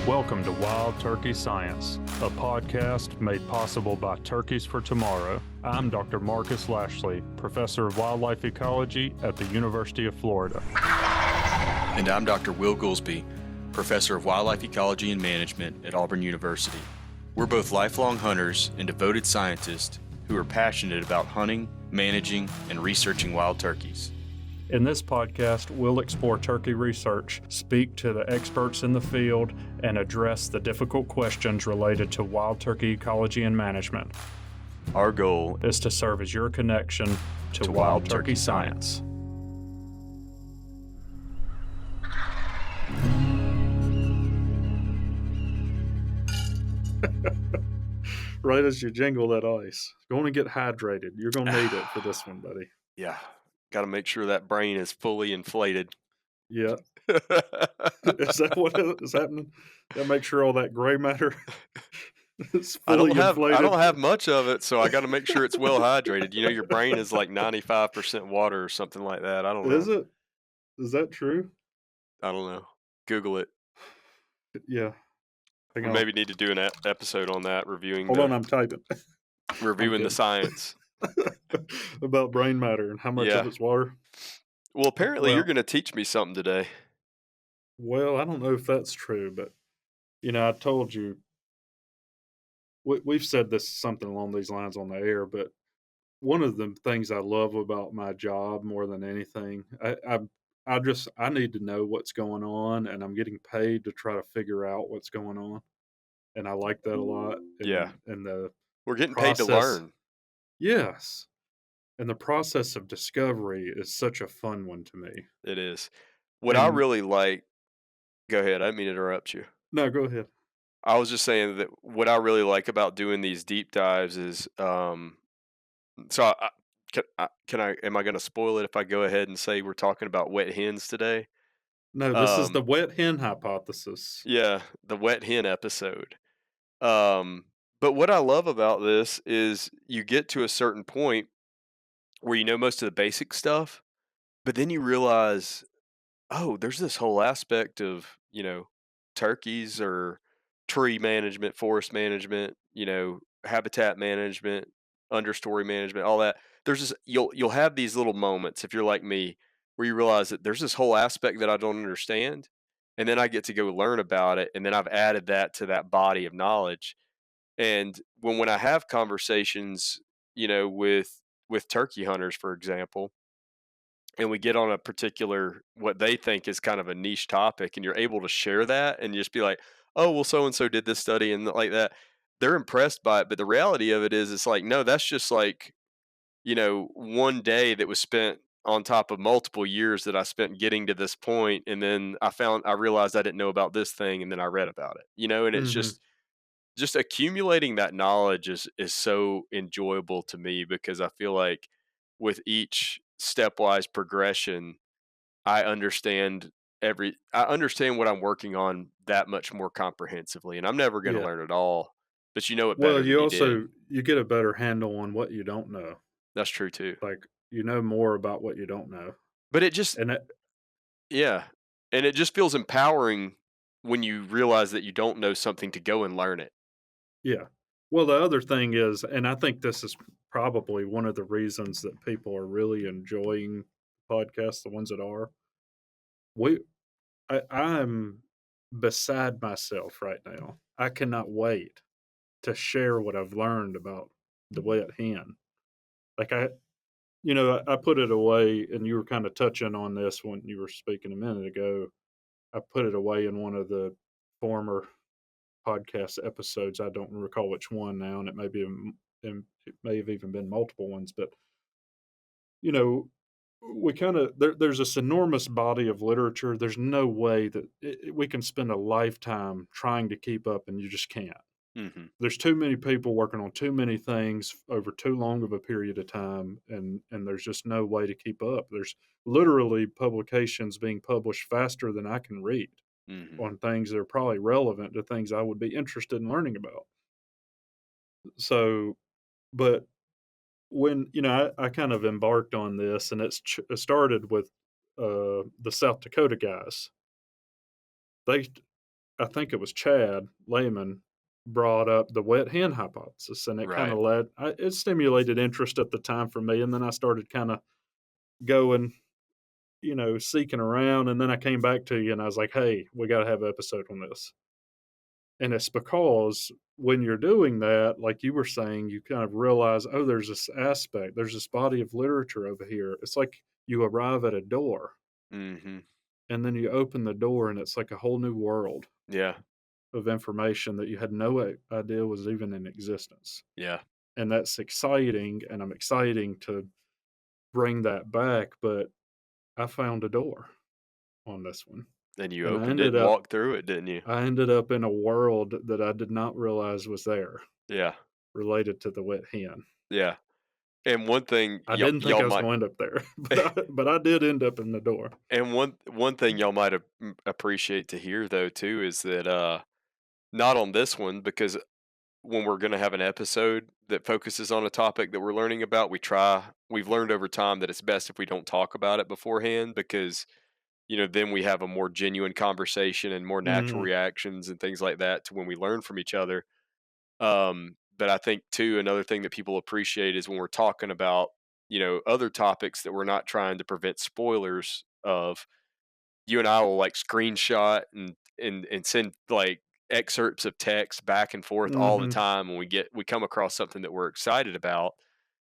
Welcome to Wild Turkey Science, a podcast made possible by Turkeys for Tomorrow. I'm Dr. Marcus Lashley, Professor of Wildlife Ecology at the University of Florida. And I'm Dr. Will Goolsby, Professor of Wildlife Ecology and Management at Auburn University. We're both lifelong hunters and devoted scientists who are passionate about hunting, managing, and researching wild turkeys. In this podcast, we'll explore turkey research, speak to the experts in the field, and address the difficult questions related to wild turkey ecology and management. Our goal is to serve as your connection to wild turkey science. Right as you jingle that ice, go on and get hydrated. You're going to need it for this one, buddy. Yeah. Got to make sure that brain is fully inflated. Yeah. Is that what is happening? Got to make sure all that gray matter is fully inflated. I don't have much of it, so I got to make sure it's well hydrated. You know, your brain is like 95% water or something like that. I don't know. Is it? Is that true? I don't know. Google it. Yeah. We maybe need to do an episode on that, reviewing. Hold on, I'm typing. Reviewing the science. About brain matter and how much of it's water. Well, apparently you're going to teach me something today. Well, I don't know if that's true, but, you know, I told you, we've said this something along these lines on the air, but one of the things I love about my job more than anything, I need to know what's going on, and I'm getting paid to try to figure out what's going on, and I like that a lot. And we're getting paid to learn. Yes. And the process of discovery is such a fun one to me. It is. What I really like, go ahead. I didn't mean to interrupt you. No, go ahead. I was just saying that what I really like about doing these deep dives is, am I going to spoil it if I go ahead and say we're talking about wet hens today? No, this is the wet hen hypothesis. Yeah, the wet hen episode. But what I love about this is you get to a certain point where you know most of the basic stuff, but then you realize, oh, there's this whole aspect of, you know, turkeys or tree management, forest management, you know, habitat management, understory management, all that. There's this, you'll have these little moments, if you're like me, where you realize that there's this whole aspect that I don't understand, and then I get to go learn about it, and then I've added that to that body of knowledge. And when I have conversations, you know, with turkey hunters, for example, and we get on a particular, what they think is kind of a niche topic, and you're able to share that and just be like, oh, well, so-and-so did this study and like that. They're impressed by it. But the reality of it is, it's like, no, that's just like, you know, one day that was spent on top of multiple years that I spent getting to this point. And then I realized I didn't know about this thing. And then I read about it, you know, and it's just accumulating that knowledge is so enjoyable to me, because I feel like with each stepwise progression, I understand what I'm working on that much more comprehensively, and I'm never going to learn it all, but you know it better. Well, you get a better handle on what you don't know. That's true too. Like, you know more about what you don't know. But it just, and it just feels empowering when you realize that you don't know something to go and learn it. Yeah. Well, the other thing is, and I think this is probably one of the reasons that people are really enjoying podcasts, the ones that are, I'm beside myself right now. I cannot wait to share what I've learned about the wet hen. Like I put it away, and you were kind of touching on this when you were speaking a minute ago. I put it away in one of the former podcast episodes. I don't recall which one now, and it may have even been multiple ones. But you know, we kind of there's this enormous body of literature. There's no way that we can spend a lifetime trying to keep up, and you just can't. Mm-hmm. There's too many people working on too many things over too long of a period of time, and there's just no way to keep up. There's literally publications being published faster than I can read on things that are probably relevant to things I would be interested in learning about. So, but when, you know, I kind of embarked on this, and it started with the South Dakota guys. I think it was Chad Lehman brought up the wet hen hypothesis, and it kind Right. of it stimulated interest at the time for me, and then I started kind of going, seeking around, and then I came back to you, and I was like, "Hey, we got to have an episode on this." And it's because when you're doing that, like you were saying, you kind of realize, oh, there's this aspect, there's this body of literature over here. It's like you arrive at a door, Mhm. and then you open the door, and it's like a whole new world Yeah. of information that you had no idea was even in existence. Yeah. And that's exciting, and I'm exciting to bring that back. But I found a door on this one, And you and opened it and walked through it, didn't you? I ended up in a world that I did not realize was there Yeah. related to the wet hen. Yeah. And one thing I didn't think y'all I was might going to end up there, but I did end up in the door. and one thing y'all might appreciate to hear though too is that not on this one because when we're going to have an episode that focuses on a topic that we're learning about, we've learned over time that it's best if we don't talk about it beforehand because then we have a more genuine conversation and more natural Mhm, reactions and things like that to when we learn from each other. But I think too, another thing that people appreciate is when we're talking about, other topics that we're not trying to prevent spoilers of, you and I will like screenshot and send like excerpts of text back and forth all the mhm. time when we come across something that we're excited about.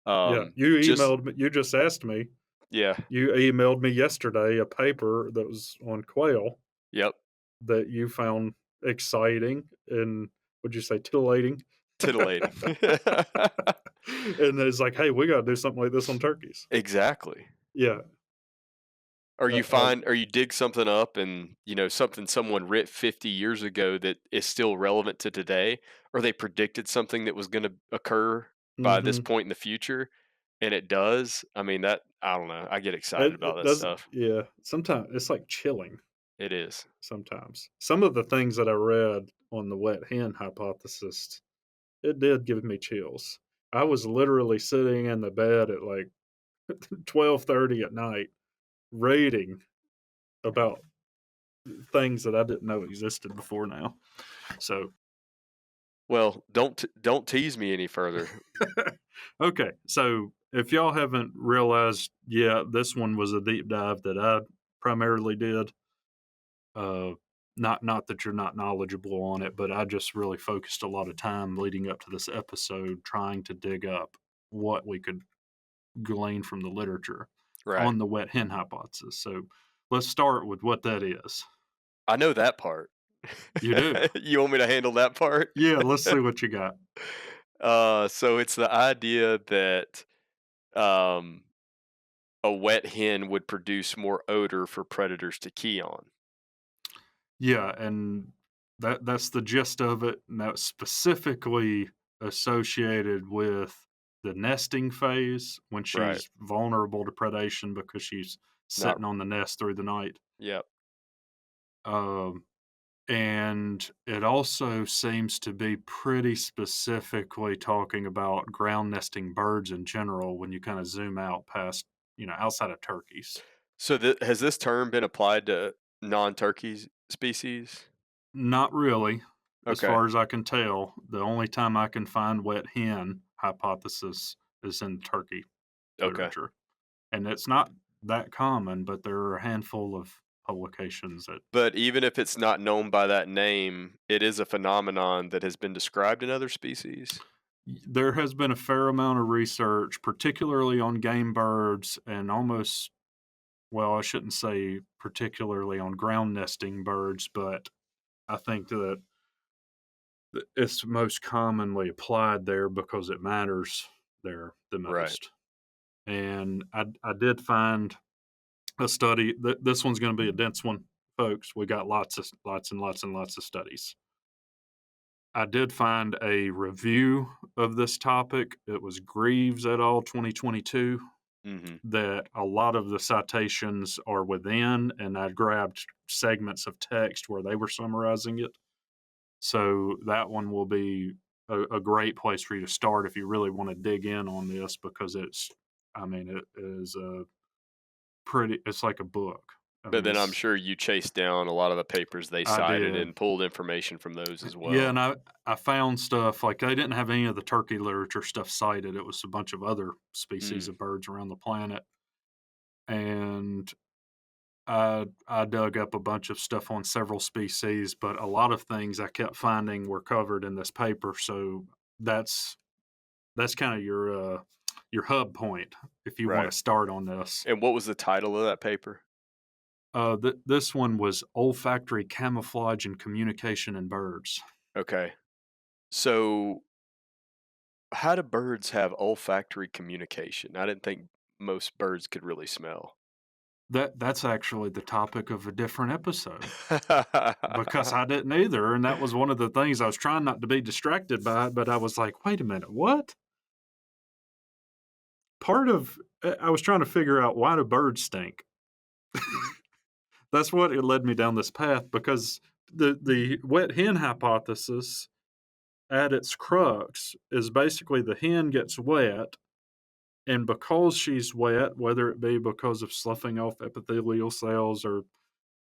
Yeah, you Just emailed me, you just asked me, yeah, you emailed me yesterday a paper that was on quail yep, that you found exciting and, would you say, titillating? titillating. And it's like, "Hey, we gotta do something like this on turkeys." Exactly. Yeah, Or uh, uh, you dig something up and, something someone writ 50 years ago that is still relevant to today, or they predicted something that was gonna occur by this mhm. point in the future, and it does. I mean, that I don't know, I get excited about It that does, stuff. yeah, sometimes it's, like, chilling It is. sometimes. Some of the things that I read on the wet hen hypothesis, it did give me chills. I was literally sitting in the bed at, like, 12:30 at night reading about things that I didn't know existed before now. So, Well, don't tease me any further. okay, so if y'all haven't realized, yeah, this one was a deep dive that I primarily did. Uh, not that you're not knowledgeable on it, but I just really focused a lot of time leading up to this episode trying to dig up what we could glean from the literature Right. on the wet hen hypothesis. So let's start with what that is. I know that part. You do? You want me to handle that part? Yeah, let's see what you got. So it's the idea that, um, a wet hen would produce more odor for predators to key on. Yeah, and that's the gist of it, and that's specifically associated with the nesting phase when Right. she's vulnerable to predation because she's Not sitting on the nest through the night. Yep. Um, and it also seems to be pretty specifically talking about ground nesting birds in general when you kind of zoom out past, outside of turkeys. So has this term been applied to non-turkey species? Not really, as Okay. far as I can tell. The only time I can find wet hen hypothesis is in turkey Okay. literature, and it's not that common, but there are a handful of publications that But even if it's not known by that name, it is a phenomenon that has been described in other species? there has been a fair amount of research, particularly on game birds and almost, well, I shouldn't say particularly on ground nesting birds, but I think that it's most commonly applied there because it matters there the Right. most. And I did find a study that this one's going to be a dense one, folks. We got lots and lots and lots of studies. I did find a review of this topic. It was Greaves et al. 2022 Mhm. that a lot of the citations are within, and I grabbed segments of text where they were summarizing it. So that one will be a great place for you to start if you really want to dig in on this because it is a it's like a book. I But mean, then I'm sure you chased down a lot of the papers they I cited did. and pulled information from those as Yeah, well. and I found stuff like they didn't have any of the turkey literature stuff cited. It was a bunch of other species Mm, of birds around the planet, and I dug up a bunch of stuff on several species, but a lot of things I kept finding were covered in this paper. So that's that's kind of your hub point if you want right. to start on this. And what was the title of that paper? This one was olfactory camouflage and communication in birds. Okay. So, how do birds have olfactory communication? I didn't think most birds could really smell. That's actually the topic of a different episode because I didn't either, and that was one of the things I was trying not to be distracted by. But I was like, wait a minute, what? Part of I was trying to figure out why do birds stink. That's what it led me down this path because the wet hen hypothesis at its crux is basically the hen gets wet, and because she's wet, whether it be because of sloughing off epithelial cells or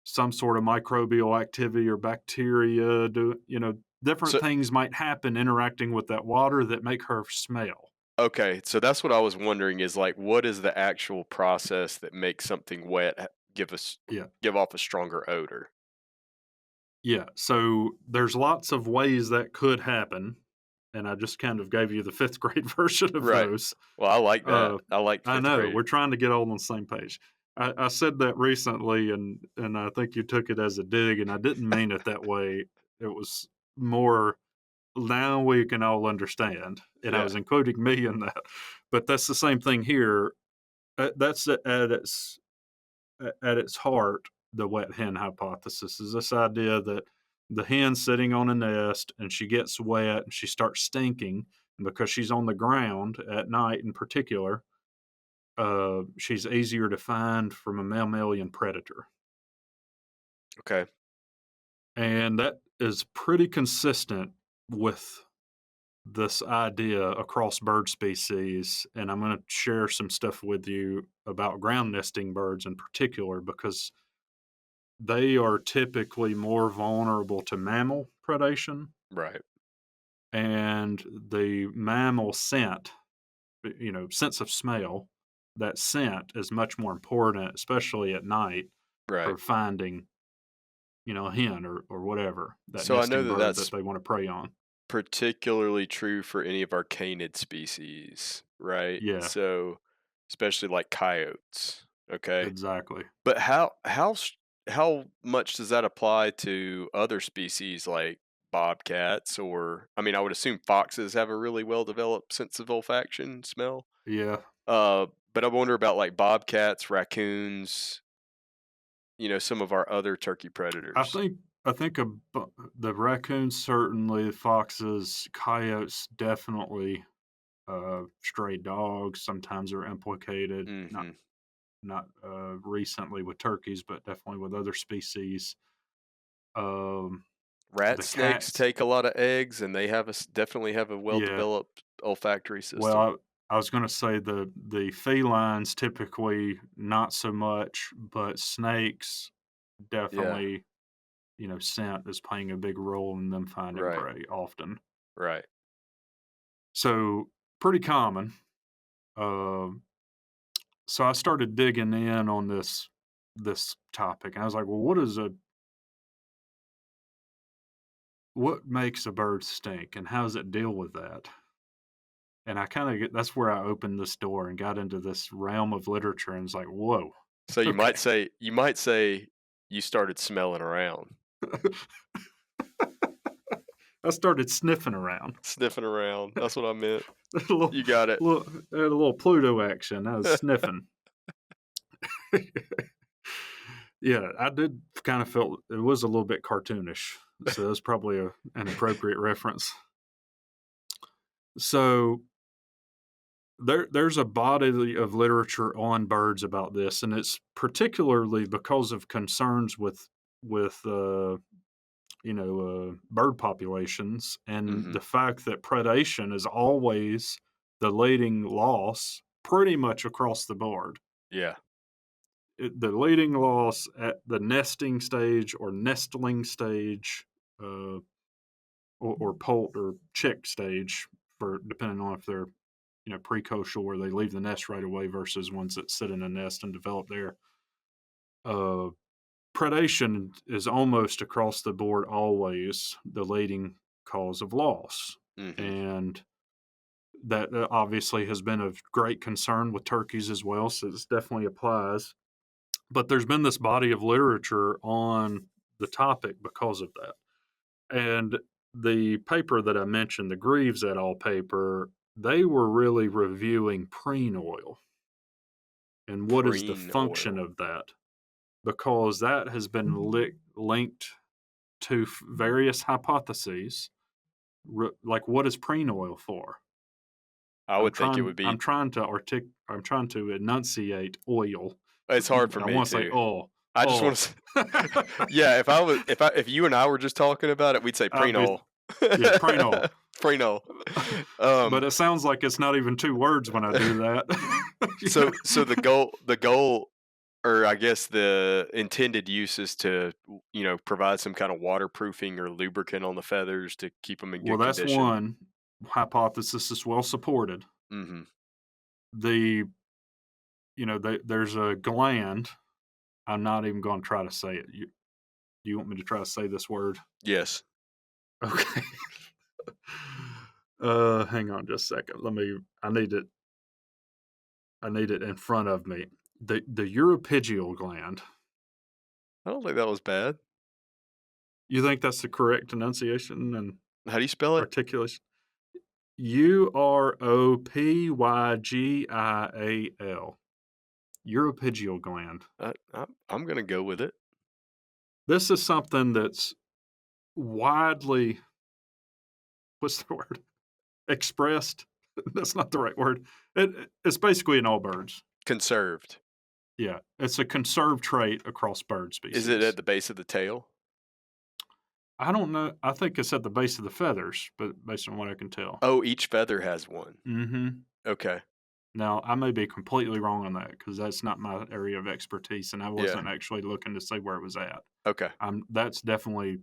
some sort of microbial activity or bacteria, different So, things might happen interacting with that water that make her smell. okay, so that's what I was wondering is like, what is the actual process that makes something wet Yeah. give off a stronger odor? Yeah. So there's lots of ways that could happen. And I just kind of gave you the fifth grade version of Right. those. Well, I like that. Uh, I like I fifth know grade. we're trying to get all on the same page. I said that recently, and I think you took it as a dig, and I didn't mean it that way. It was more now we can all understand, and I Yeah. was including me in that. But that's the same thing here. That's at its heart, the wet hen hypothesis is this idea that the hen's sitting on a nest and she gets wet and she starts stinking. And because she's on the ground at night in particular, she's easier to find from a mammalian predator. Okay. And that is pretty consistent with this idea across bird species. And I'm going to share some stuff with you about ground nesting birds in particular because they are typically more vulnerable to mammal predation, Right. and the mammal scent, sense of smell, that scent is much more important, especially at night, Right. for finding, a hen or whatever, that So I know nesting that bird that that's they want to prey on. particularly true for any of our canid species, right? Yeah, So, especially like coyotes. Okay. exactly. But how much does that apply to other species like bobcats or I mean, I would assume foxes have a really well developed sense of olfaction smell. Yeah. But I wonder about like bobcats, raccoons, some of our other turkey I predators. think I think the raccoons certainly, foxes, coyotes definitely, stray dogs sometimes are implicated. Not Hmm. not recently with turkeys, but definitely with other species. Um, Rat the snakes cats, take a lot of eggs, and they definitely have a well yeah. developed olfactory Well, system. I was going to say the felines typically not so much, but snakes Yeah. definitely, scent is playing a big role in them finding Right. prey often. Right. So pretty common. Um, so I started digging in on this topic, and I was like, well, what makes a bird stink, and how does it deal with that? And I kinda get that's where I opened this door and got into this realm of literature and was like, "Whoa, So you okay." might say you started smelling around, I started sniffing around. sniffing around. That's what I meant. A little You got it. little had a little Pluto action. I was sniffing. Yeah, I did kinda felt it was a little bit cartoonish, so that's probably an appropriate reference. So, there's a body of literature on birds about this, and it's particularly because of concerns with bird populations and Hmm. the fact that predation is always the leading loss pretty much across the board. Yeah. the leading loss at the nesting stage or nestling stage, or poult or chick stage, for depending on if they're precocial where they leave the nest right away versus ones that sit in a nest and develop there. Uh, predation is almost across the board always the leading cause of loss, Mm-hmm. and that obviously has been of great concern with turkeys as well. So this definitely applies. But there's been this body of literature on the topic because of that. And the paper that I mentioned, the Greaves et al. Paper, they were really reviewing preen oil and what is the Preen function oil. of that, because that has been linked to various hypotheses. Like, what is preen oil for? I I'm would think it trying. would be. I'm trying to I'm trying to enunciate oil. It's hard for I me want to say too. oil. I just want Oil. to. Yeah, if you and I were just talking about it, we'd say I'd be prenol. Yeah, preen oil. Prenol. But it sounds like it's not even two words when I do that. So the goal, or I guess the intended use is to provide some kind of waterproofing or lubricant on the feathers to keep them in Well, good that's condition. one hypothesis is well supported. Mm-hmm. The there's a gland. I'm not even going to try to say it. Do you want me to try to say this word? Yes. Okay. Hang on just a second. I need it in front of me. The uropygial gland. I don't think that was bad. You think that's the correct enunciation and How do you spell it? articulation? Uropygial. Uropygial gland. I'm going to go with it. This is something that's widely, what's the word? Expressed. That's not the right word. It's basically in all birds. Conserved. Yeah, it's a conserved trait across bird Is it species. at the base of the tail? I don't know. I think it's at the base of the feathers, but based on what I can tell. Oh, each feather has one. Mm-hmm. Okay. Now, I may be completely wrong on that because that's not my area of expertise, and I Yeah. wasn't actually looking to see where it was at. Okay. That's definitely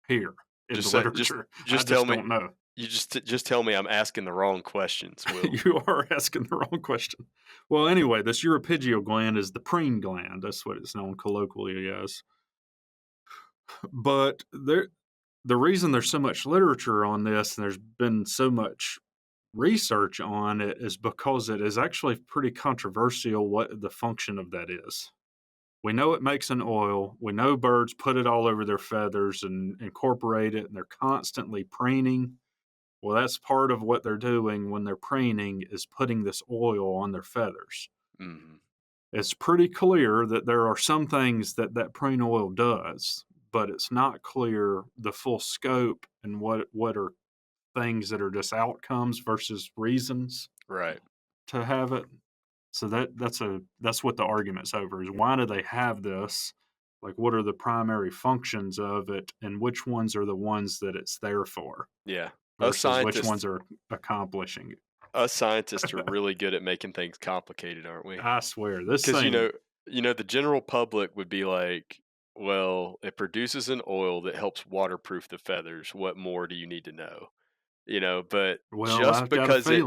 here in the Just literature. I tell just me. don't know. You just tell me I'm asking the wrong questions, Will. You are asking the wrong question. Well, anyway, this uropygial gland is the preen gland. That's what it's known colloquially as. But the reason there's so much literature on this and there's been so much research on it is because it is actually pretty controversial what the function of that is. We know it makes an oil. We know birds put it all over their feathers and incorporate it, and they're constantly preening. Well, that's part of what they're doing when they're preening is putting this oil on their feathers. Mm-hmm. It's pretty clear that there are some things that preen oil does, but it's not clear the full scope and what are things that are just outcomes versus reasons Right. to have it. So that's what the argument's over is why do they have this? Like, what are the primary functions of it, and which ones are the ones that it's there for Yeah. Us versus which scientists, ones are accomplishing it? us scientists are really good at making things complicated, aren't we? I swear, this Because thing. the general public would be like, well, it produces an oil that helps waterproof the feathers. What more do you need to know? But Well, just because it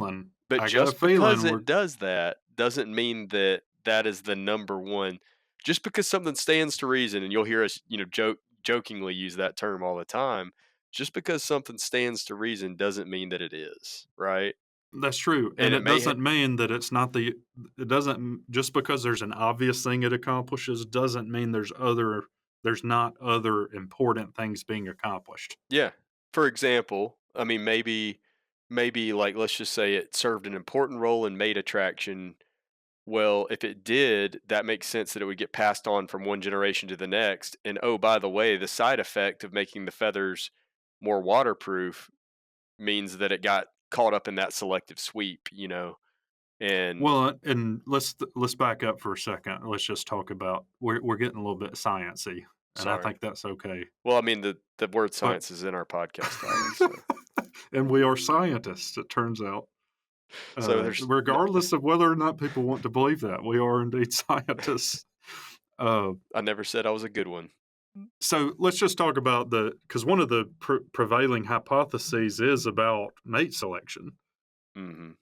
but I got a just because feeling we're it does that doesn't mean that that is the number one. Just because something stands to reason, and you'll hear us, jokingly use that term all the time. Just because something stands to reason doesn't mean that it is, right? That's true, And and it it may doesn't mean that it's not the. It doesn't just because there's an obvious thing it accomplishes doesn't mean there's not other important things being accomplished. Yeah. For example, I mean, maybe like let's just say it served an important role in mate attraction. Well, if it did, that makes sense that it would get passed on from one generation to the next. And oh, by the way, the side effect of making the feathers more waterproof means that it got caught up in that selective sweep. And Well, and let's back up for a second. Let's just talk about we're getting a little bit sciencey, and I sorry. think that's okay. Well, I mean the word But science is in our podcast title, so and we are scientists, it turns out. so there's Regardless of whether or not people want to believe that, we are indeed scientists. Uh, I never said I was a good one. so let's just talk about because one of the prevailing hypotheses is about mate selection. Mhm.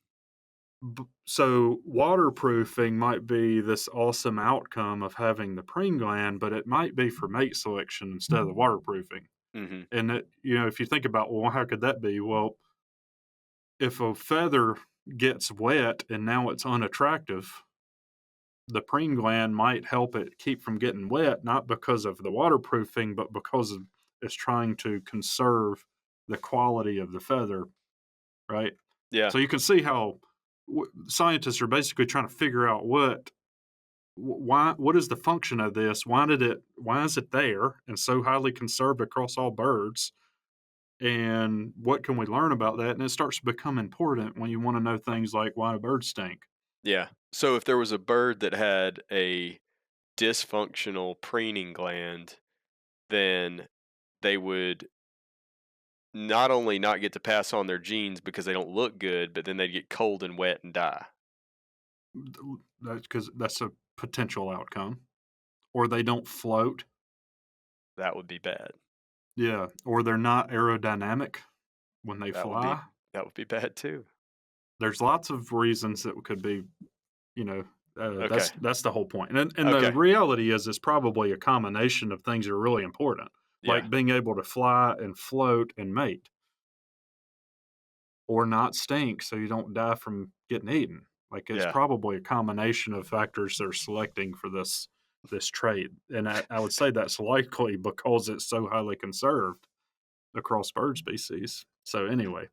So waterproofing might be this awesome outcome of having the preen gland, but it might be for mate selection instead of the waterproofing. Mhm. And if you think about, well, how could that be? Well, if a feather gets wet and now it's unattractive, the preen gland might help it keep from getting wet, not because of the waterproofing, but because it's trying to conserve the quality of the feather, right? Yeah. So you can see how scientists are basically trying to figure out what is the function of this? Why is it there and so highly conserved across all birds? And what can we learn about that? And it starts to become important when you want to know things like why do birds stink. Yeah. So if there was a bird that had a dysfunctional preening gland, then they would not only not get to pass on their genes because they don't look good, but then they'd get cold and wet and die. That's because that's a potential outcome. Or they don't float. That would be bad. Yeah. Or they're not aerodynamic when they That would be fly. that would be bad too. There's lots of reasons that could be, you know, Okay. that's the whole point. And the Okay. reality is, it's probably a combination of things that are really important, Yeah. like being able to fly and float and mate, or not stink so you don't die from getting eaten. Like it's Yeah. probably a combination of factors that are selecting for this trait, and I would say that's likely because it's so highly conserved across bird species. So anyway,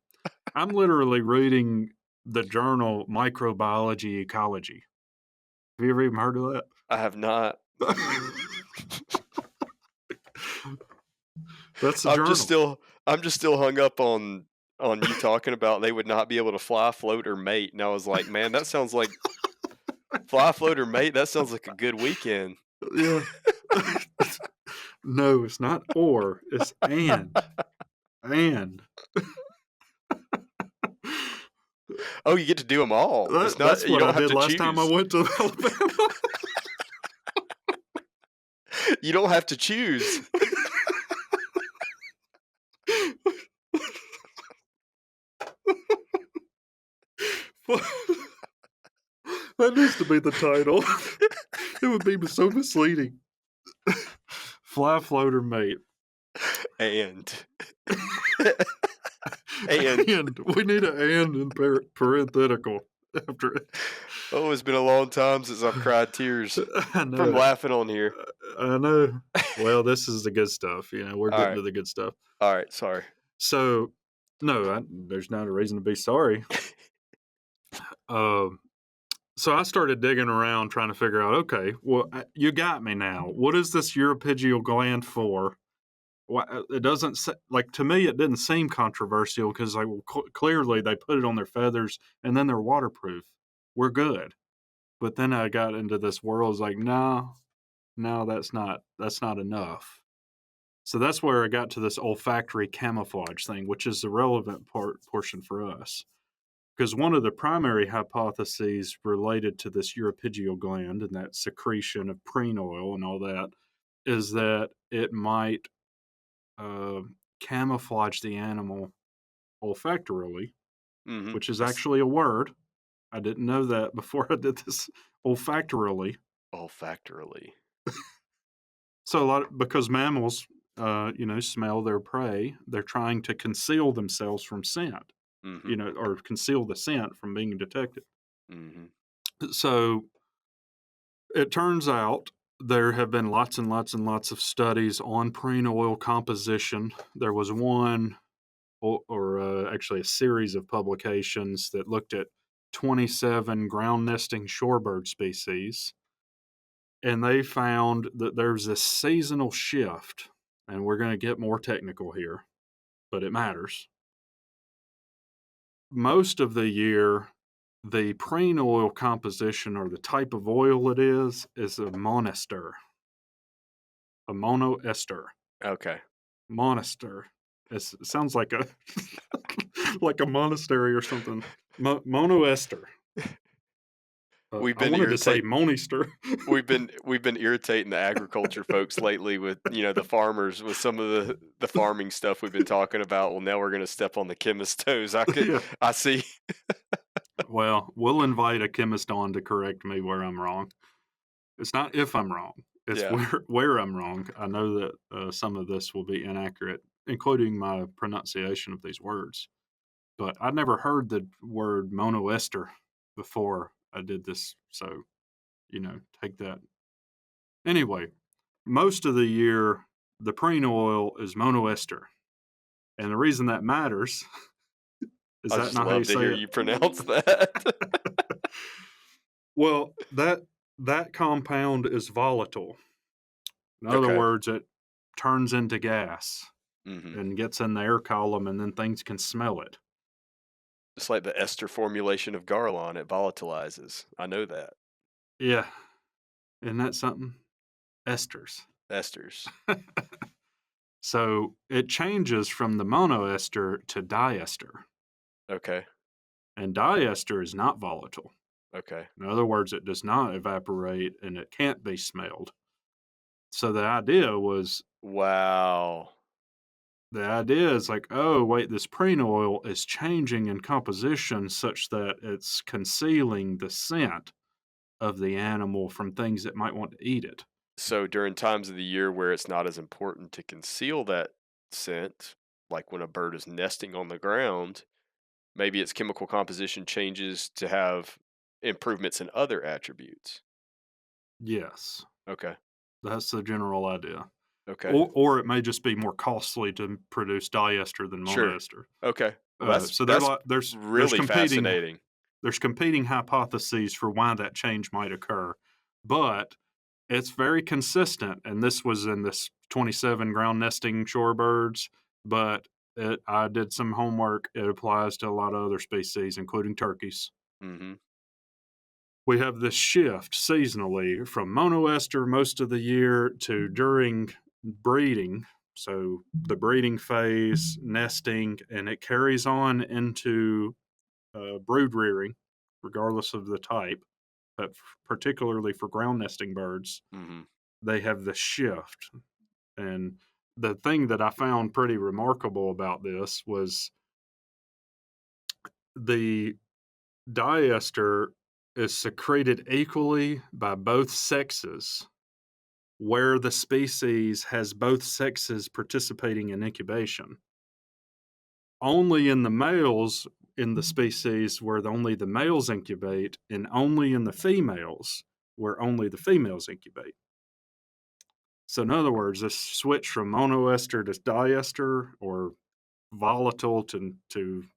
I'm literally reading the journal Microbiology Ecology. Have you ever even heard of I have not. that? That's the I'm just journal. still I'm just still hung up on you talking about they would not be able to fly, float, or mate, and I was like, man, that sounds like fly, float, or mate. That sounds like a good weekend. Yeah. No, it's not or, it's and. And. Oh, you get to do them all. It's That's not you what I don't have did to last time I choose. went to Alabama. You don't have to choose. That needs to be the title. It would be so misleading. Fly, floater, mate. And and And we need an and in parenthetical after it. oh, it's been a long time since I've cried tears I from know. laughing on here. I know. Well, this is the good stuff. We're All getting right. to the good stuff. All right, sorry. So, no, there's not a reason to be sorry. Um, so I started digging around trying to figure out, okay, well, you got me now. What is this uropygial gland for? It doesn't like, to me, it didn't seem controversial because, like, well, clearly they put it on their feathers and then they're waterproof. We're good. But then I got into this world. I was like, no, no, that's not enough. So that's where I got to this olfactory camouflage thing, which is the relevant portion for us. Because one of the primary hypotheses related to this uropygial gland and that secretion of preen oil and all that is that it might uh, camouflage the animal olfactorily, Mhm. which is That's actually a word. I didn't know that before I did this. Olfactorily. olfactorily. So because mammals, smell their prey, they're trying to conceal themselves from scent, Mhm. or conceal the scent from being detected. Mhm. So it turns out there have been lots and lots and lots of studies on preen oil composition. There was one, or actually a series of publications that looked at 27 ground nesting shorebird species, and they found that there's this seasonal shift, and we're going to get more technical here, but it matters. Most of the year, the preen oil composition, or the type of oil it is a monoester. A monoester. Okay. Monoester. It sounds like a like a monastery or something. Monoester. We've I been wanted to say irritate monster. we've been irritating the agriculture folks lately with, the farmers with some of the farming stuff we've been talking about. Well, now we're gonna step on the chemist's toes. Yeah. I see. Well, we'll invite a chemist on to correct me where I'm wrong. It's not if I'm wrong, it's Yeah. where I'm wrong. I know that some of this will be inaccurate, including my pronunciation of these words. But I never heard the word monoester before I did this. So, take that. Anyway, most of the year, the preen oil is monoester. And the reason that matters is I that just not how you love to say hear it? you pronounce that. Well, that compound is volatile. In other Okay. words, it turns into gas Mhm. and gets in the air column, and then things can smell it. Just like the ester formulation of Garlon, it volatilizes. I know that. Yeah, isn't that something? Esters. Esters. So it changes from the monoester to diester, Okay. and diester is not volatile. Okay. In other words, it does not evaporate and it can't be smelled. So Wow. the idea is like, oh, wait, this preen oil is changing in composition such that it's concealing the scent of the animal from things that might want to eat it. So during times of the year where it's not as important to conceal that scent, like when a bird is nesting on the ground, maybe its chemical composition changes to have improvements in other attributes. Yes, Okay. that's the general idea. Okay. Or it may just be more costly to produce diester than Sure. monoester. Okay. Well, So that's there's really fascinating. competing hypotheses for why that change might occur, but it's very consistent. And this was in this 27 ground nesting shorebirds, but I did some homework. It applies to a lot of other species, including turkeys. Mhm. We have this shift seasonally from monoester most of the year to during breeding. So the breeding phase, nesting, and it carries on into brood rearing, regardless of the type, but particularly for ground nesting birds, Mhm. they have the shift. And the thing that I found pretty remarkable about this was the diester is secreted equally by both sexes, where the species has both sexes participating in incubation. Only in the males in the species where only the males incubate, and only in the females where only the females incubate. So, in other words, this switch from monoester to diester or volatile to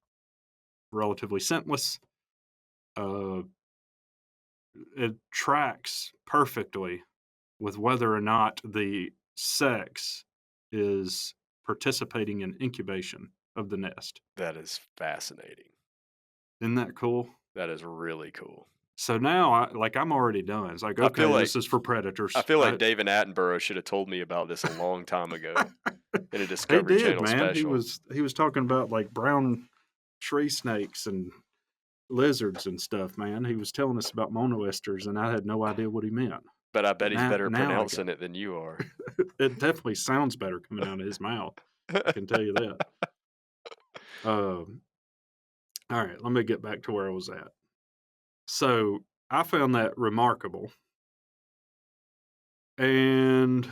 relatively scentless, uh, it tracks perfectly with whether or not the sex is participating in incubation of the nest. That is fascinating. Isn't that cool? That is really cool. So now, I'm already done. It's like, I feel okay, like this is for I predators. feel like David Attenborough should have told me about this a long time ago in a He Discovery did, Channel man. special. He was talking about like brown tree snakes and lizards and stuff, man. He was telling us about monoesters, and I had no idea what he meant. But I But bet he's better at now I got pronouncing it than you are. it. It definitely sounds better coming out of his mouth. I can tell you that. All right, let me get back to where I was at. So I found that remarkable, and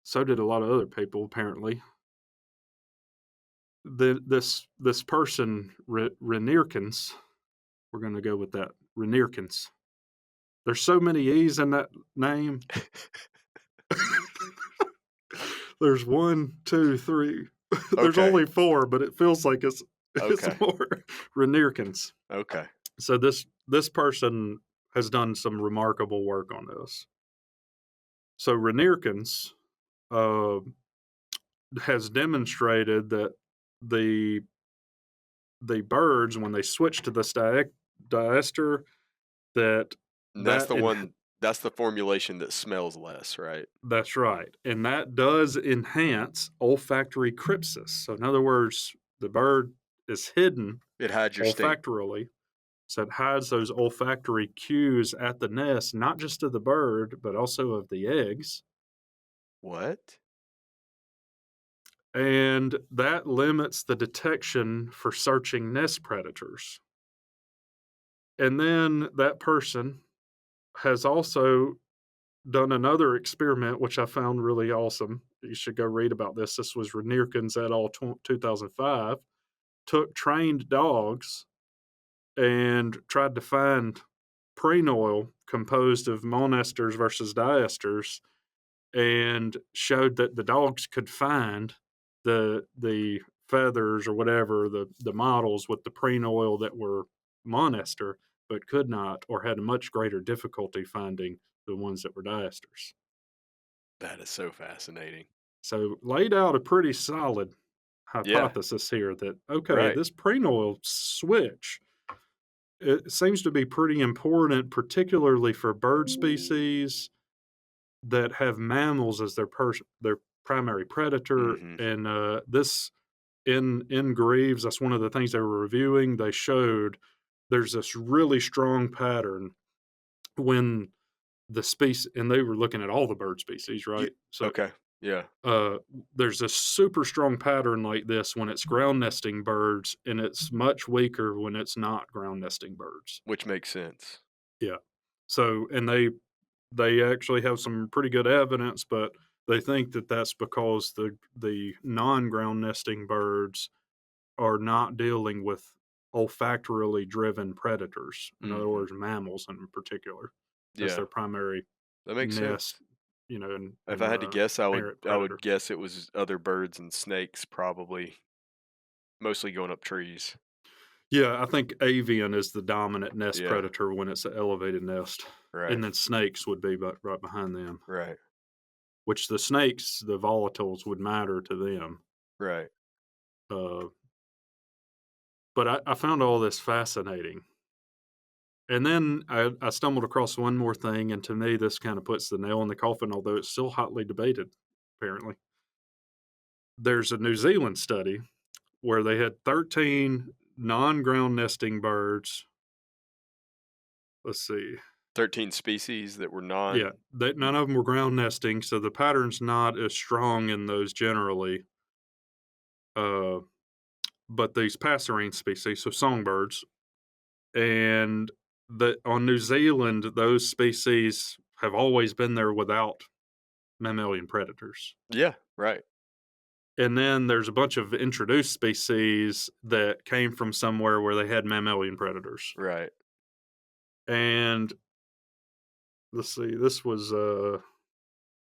so did a lot of other people. Apparently, this person Renierkins, we're going to go with that Renierkins. There's so many e's in that name. There's one, two, three. There's Okay. only four, but it feels like it's Okay. more Renierkins. Okay. So this person has done some remarkable work on this. So Renierkins uh, has demonstrated that the the birds, when they switch to this diester, that And that and that's the formulation that smells less, right? that's right, and that does enhance olfactory crypsis. So in other words, the bird is hidden It hides your stink. olfactorily, So it hides those olfactory cues at the nest, not just of the bird, but also of the eggs. What? And that limits the detection for searching nest predators. And then that person has also done another experiment, which I found really awesome. You should go read about this. This was Renierkens et al. 2005. Took trained dogs and tried to find preen oil composed of monesters versus diesters, and showed that the dogs could find the feathers or whatever, the models with the preen oil that were monester, but could not or had a much greater difficulty finding the ones that were diesters. That is so fascinating. So laid out a pretty solid Yeah, hypothesis here that okay, right. this preen oil switch, it seems to be pretty important, particularly for bird species that have mammals as their primary predator. Mhm. And this in Greaves, that's one of the things they were reviewing. They showed there's this really strong pattern when the species, and they were looking at all the bird species, Ye right? So Okay. Yeah, uh, there's a super strong pattern like this when it's ground nesting birds, and it's much weaker when it's not ground nesting birds. which makes sense. Yeah. So, and they actually have some pretty good evidence, but they think that that's because the non-ground nesting birds are not dealing with olfactorily driven predators. In other Mhm. words, mammals in particular, as Yeah, their primary that makes nest, sense. If and I had to guess, I would parent I would predator. guess it was other birds and snakes probably, mostly going up trees. Yeah, I think avian is the dominant nest Yeah, predator when it's an elevated nest, right, and then snakes would be right behind them. right, Which the snakes, the volatiles, would matter to them. right. Uh, but I found all this fascinating. And then I stumbled across one more thing, and to me, this kind of puts the nail in the coffin, although it's still hotly debated, apparently. There's a New Zealand study where they had 13 non ground nesting birds. Let's see. 13 species that were Yeah, none of them were ground nesting, so the pattern's not as strong in those generally. Uh, but these passerine species, so songbirds, and on New Zealand, those species have always been there without mammalian predators. Yeah, right, And then there's a bunch of introduced species that came from somewhere where they had mammalian predators. right. And let's see, this was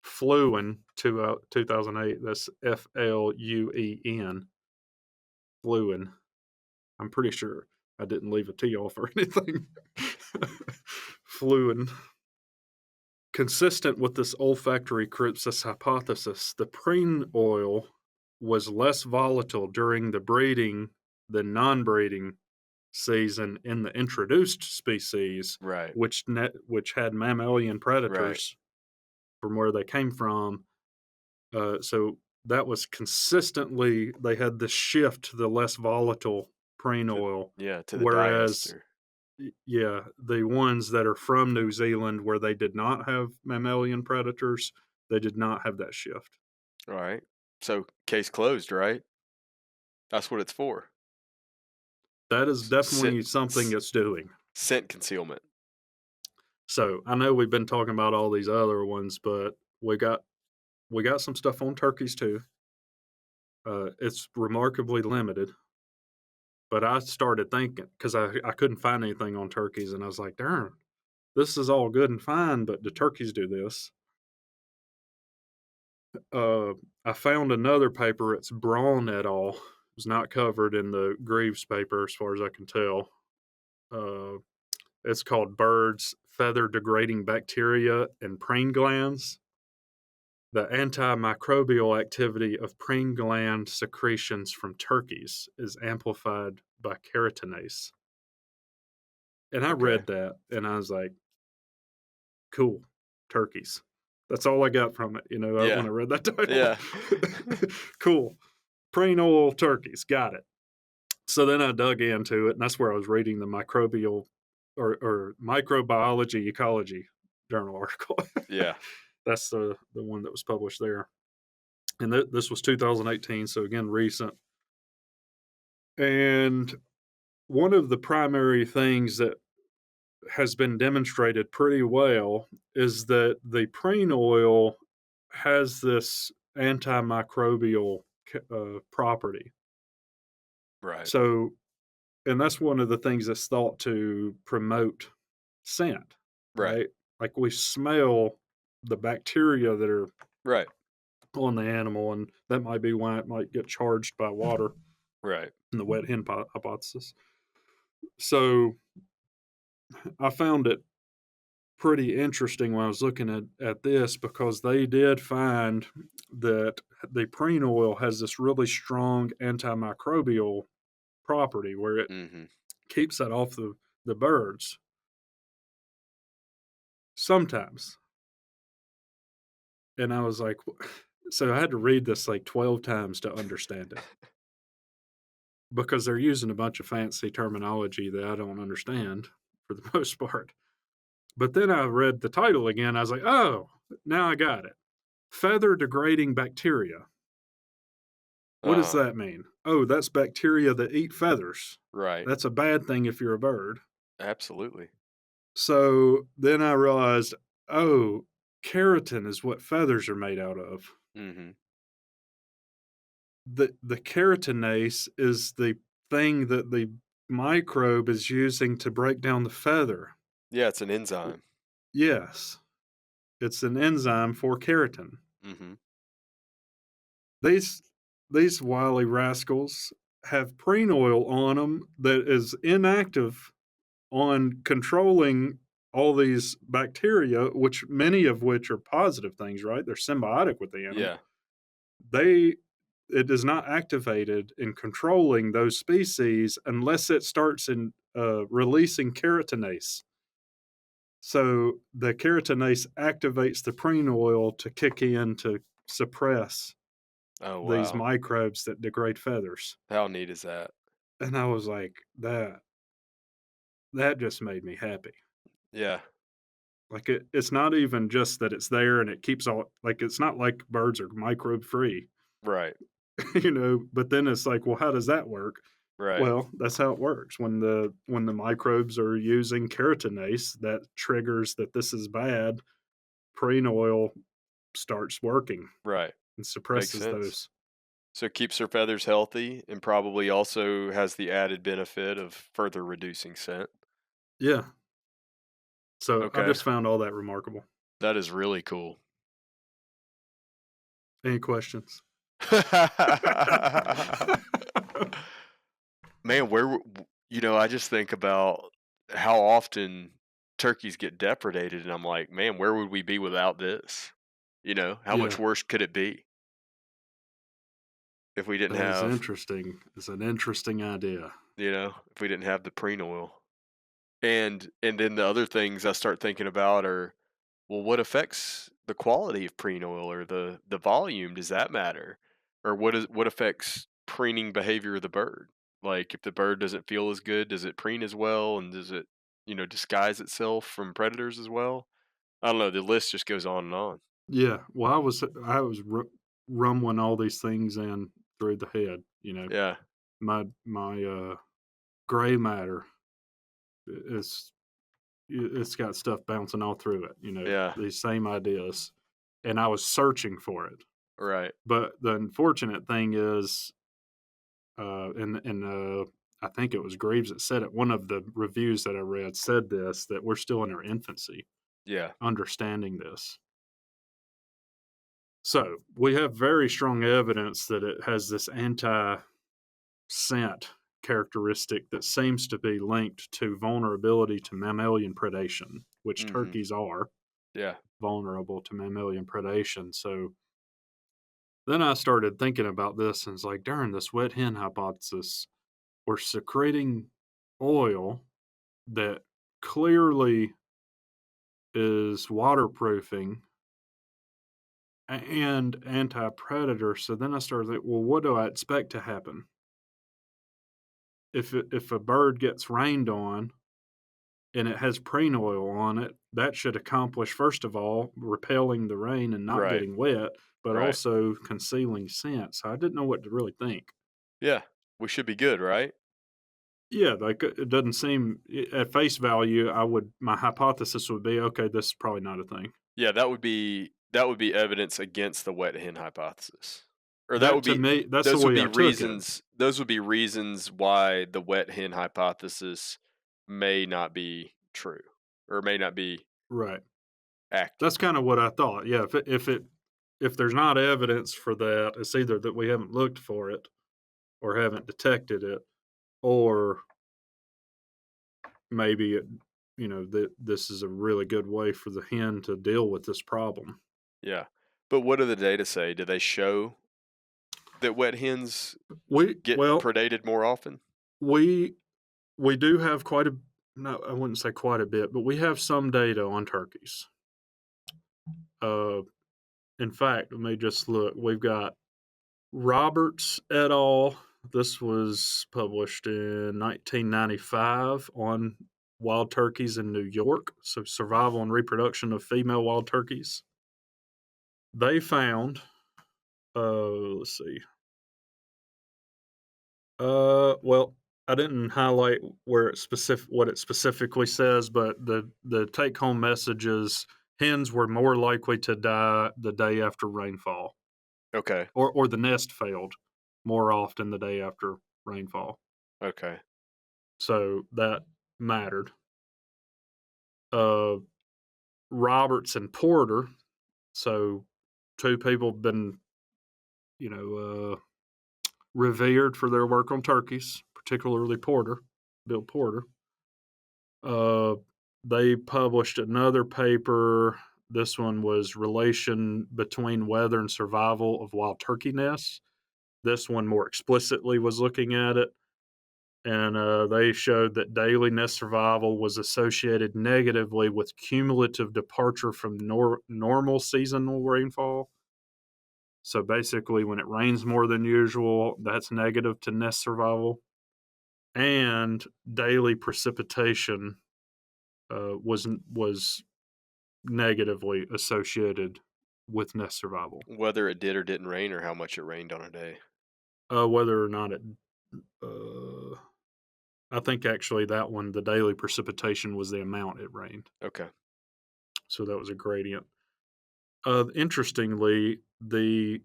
Fluen 2008. That's Fluen, Fluen. I'm pretty sure I didn't leave a T off or anything. Fluen. Consistent with this olfactory crypsis hypothesis, the preen oil was less volatile during the breeding than non-breeding season in the introduced species, Right, which had mammalian right. predators from where they came from. So that was consistently they had this shift to the less volatile preen To oil, Yeah, to the whereas diester. yeah, the ones that are from New Zealand where they did not have mammalian predators, they did not have that shift. Alright. So, case closed, right? That's what it's for. That is Scent definitely something it's doing. scent concealment. So I know we've been talking about all these other ones, but we got some stuff on turkeys too. It's remarkably limited, but I started thinking because I couldn't find anything on turkeys, and I was like, darn, this is all good and fine, but do turkeys do this? Uh, I found another paper. It's Braun et al. It was not covered in the Greaves paper, as far as I can tell. Uh, it's called Birds, Feather-Degrading Bacteria and Preen Glands. The antimicrobial activity of preen gland secretions from turkeys is amplified by keratinase. And I Okay. read that and I was like, cool, turkeys. That's all I got from it, when Yeah. I read that title. Yeah. Cool. Preen oil turkeys. Got it. So then I dug into it, and that's where I was reading the microbial or microbiology ecology journal article. Yeah. That's the one that was published there, and this was 2018, so again recent. And one of the primary things that has been demonstrated pretty well is that the preen oil has this antimicrobial property. Right. So, and that's one of the things that's thought to promote scent, Right. right? Like we smell the bacteria that are Right. on the animal, and that might be why it might get charged by water Right. in the wet hen hypothesis. So I found it pretty interesting when I was looking at this because they did find that the preen oil has this really strong antimicrobial property where it Mhm. keeps that off the birds sometimes. And I was like, so I had to read this like 12 times to understand it because they're using a bunch of fancy terminology that I don't understand for the most part. But then I read the title again. I was like, oh, now I got it. Feather degrading bacteria. What does Uh-huh. that mean? Oh, that's bacteria that eat feathers. Right. That's a bad thing if you're a bird. Absolutely. So then I realized, oh, keratin is what feathers are made out of. Mhm. The keratinase is the thing that the microbe is using to break down the feather. Yeah, it's an enzyme. Yes, it's an enzyme for keratin. Mhm. These these wily rascals have preen oil on them that is inactive on controlling all these bacteria, which many of which are positive things, right? They're symbiotic with the animal. Yeah. They it is not activated in controlling those species unless it starts in releasing keratinase. So the keratinase activates the preen oil to kick in to suppress Oh, these wow. microbes that degrade feathers. How neat is that? And I was like, that just made me happy. Yeah. Like it's not even just that it's there and it keeps all like it's not like birds are microbe free, Right. but then it's like, well, how does that work? Right. Well, that's how it works. When the microbes are using keratinase, that triggers that this is bad. Preen oil starts working Right. and Makes suppresses sense. those. So it keeps her feathers healthy and probably also has the added benefit of further reducing scent. Yeah. So I Okay. just found all that remarkable. That is really cool. Any questions? Man, I just think about how often turkeys get depredated, and I'm like, man, where would we be without this? How Yeah, much worse could it be if we didn't that is have, interesting. It's an interesting idea. if we didn't have the preen oil? And then the other things I start thinking about are, well, what affects the quality of preen oil or the volume? Does that matter? Or what affects preening behavior of the bird? Like if the bird doesn't feel as good, does it preen as well? And does it, disguise itself from predators as well? I don't know. The list just goes on and on. Yeah, well, I was rumbling all these things in through the head. Yeah. My gray matter is it's got stuff bouncing all through it. Yeah. These same ideas, and I was searching for it. Right. But the unfortunate thing is, I think it was Greaves that said it. One of the reviews that I read said this that we're still in our infancy Yeah. understanding this. So we have very strong evidence that it has this anti scent characteristic that seems to be linked to vulnerability to mammalian predation, which Mm-hmm. turkeys are Yeah. vulnerable to mammalian predation. So then I started thinking about this and it's like, darn, this wet hen hypothesis, we're secreting oil that clearly is waterproofing and anti predator. So then I started thinking, well, what do I expect to happen? if a bird gets rained on and it has preen oil on it, that should accomplish, first of all, repelling the rain and not Right. getting wet, but Right. also concealing scent. So I didn't know what to really think. Yeah. We should be good, right? Yeah, like it doesn't seem at face value. My hypothesis would be okay. This is probably not a thing. Yeah, that would be evidence against the wet hen hypothesis. Or that That would to be me, that's the those would way be I took it. reasons why the wet hen hypothesis may not be true or may not be Right. That's active. kind of what I thought. Yeah. If there's not evidence for that, it's either that we haven't looked for it or haven't detected it, or maybe that this is a really good way for the hen to deal with this problem. Yeah. But what do the data say? Do they show that wet hens We get well predated more often? we we do have quite a no, I wouldn't say quite a bit, but we have some data on turkeys. Uh, in fact, let me just look. We've got Roberts et al. This was published in 1995 on wild turkeys in New York. So, survival and reproduction of female wild turkeys. They found, let's see, well, I didn't highlight what it specifically says, but the take home message is hens were more likely to die the day after rainfall, Okay. or the nest failed more often the day after rainfall. Okay. So that mattered. Uh, Roberts and Porter, so two people have been, revered for their work on turkeys, particularly Bill Porter. Uh, they published another paper. This one was relation between weather and survival of wild turkey nests. This one more explicitly was looking at it, and they showed that daily nest survival was associated negatively with cumulative departure from normal seasonal rainfall. So basically, when it rains more than usual, that's negative to nest survival. And daily precipitation was negatively associated with nest survival. Whether it did or didn't rain or how much it rained on a day. Whether or not uh, I think actually that one, the daily precipitation was the amount it rained. Okay. So that was a gradient. Interestingly, the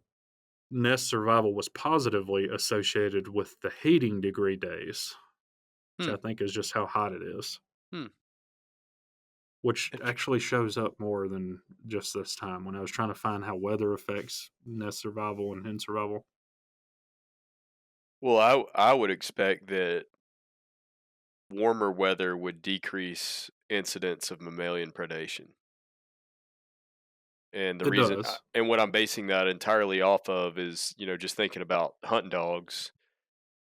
nest survival was positively associated with the heating degree days, which Hmm. I think is just how hot it is, Hmm. which Interesting. actually shows up more than just this time when I was trying to find how weather affects nest survival and hen survival. Well, I would expect that warmer weather would decrease incidents of mammalian predation. And the It reason does. and what I'm basing that entirely off of is, just thinking about hunting dogs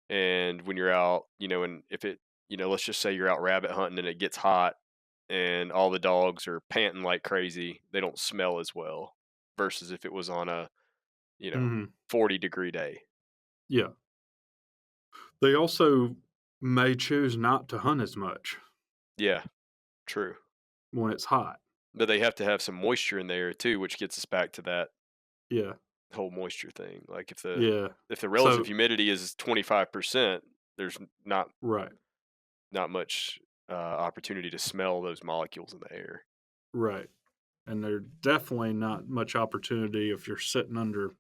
and when you're out, and if it, let's just say you're out rabbit hunting and it gets hot and all the dogs are panting like crazy, they don't smell as well versus if it was on a, you know, Mhm. 40-degree day. Yeah. They also may choose not to hunt as much Yeah, true. when it's hot. But they have to have some moisture in there too, which gets us back to that Yeah. whole moisture thing. Like Yeah. if the relative So humidity is 25%, there's right. not much opportunity to smell those molecules in the air. Right. And there's definitely not much opportunity if you're sitting under,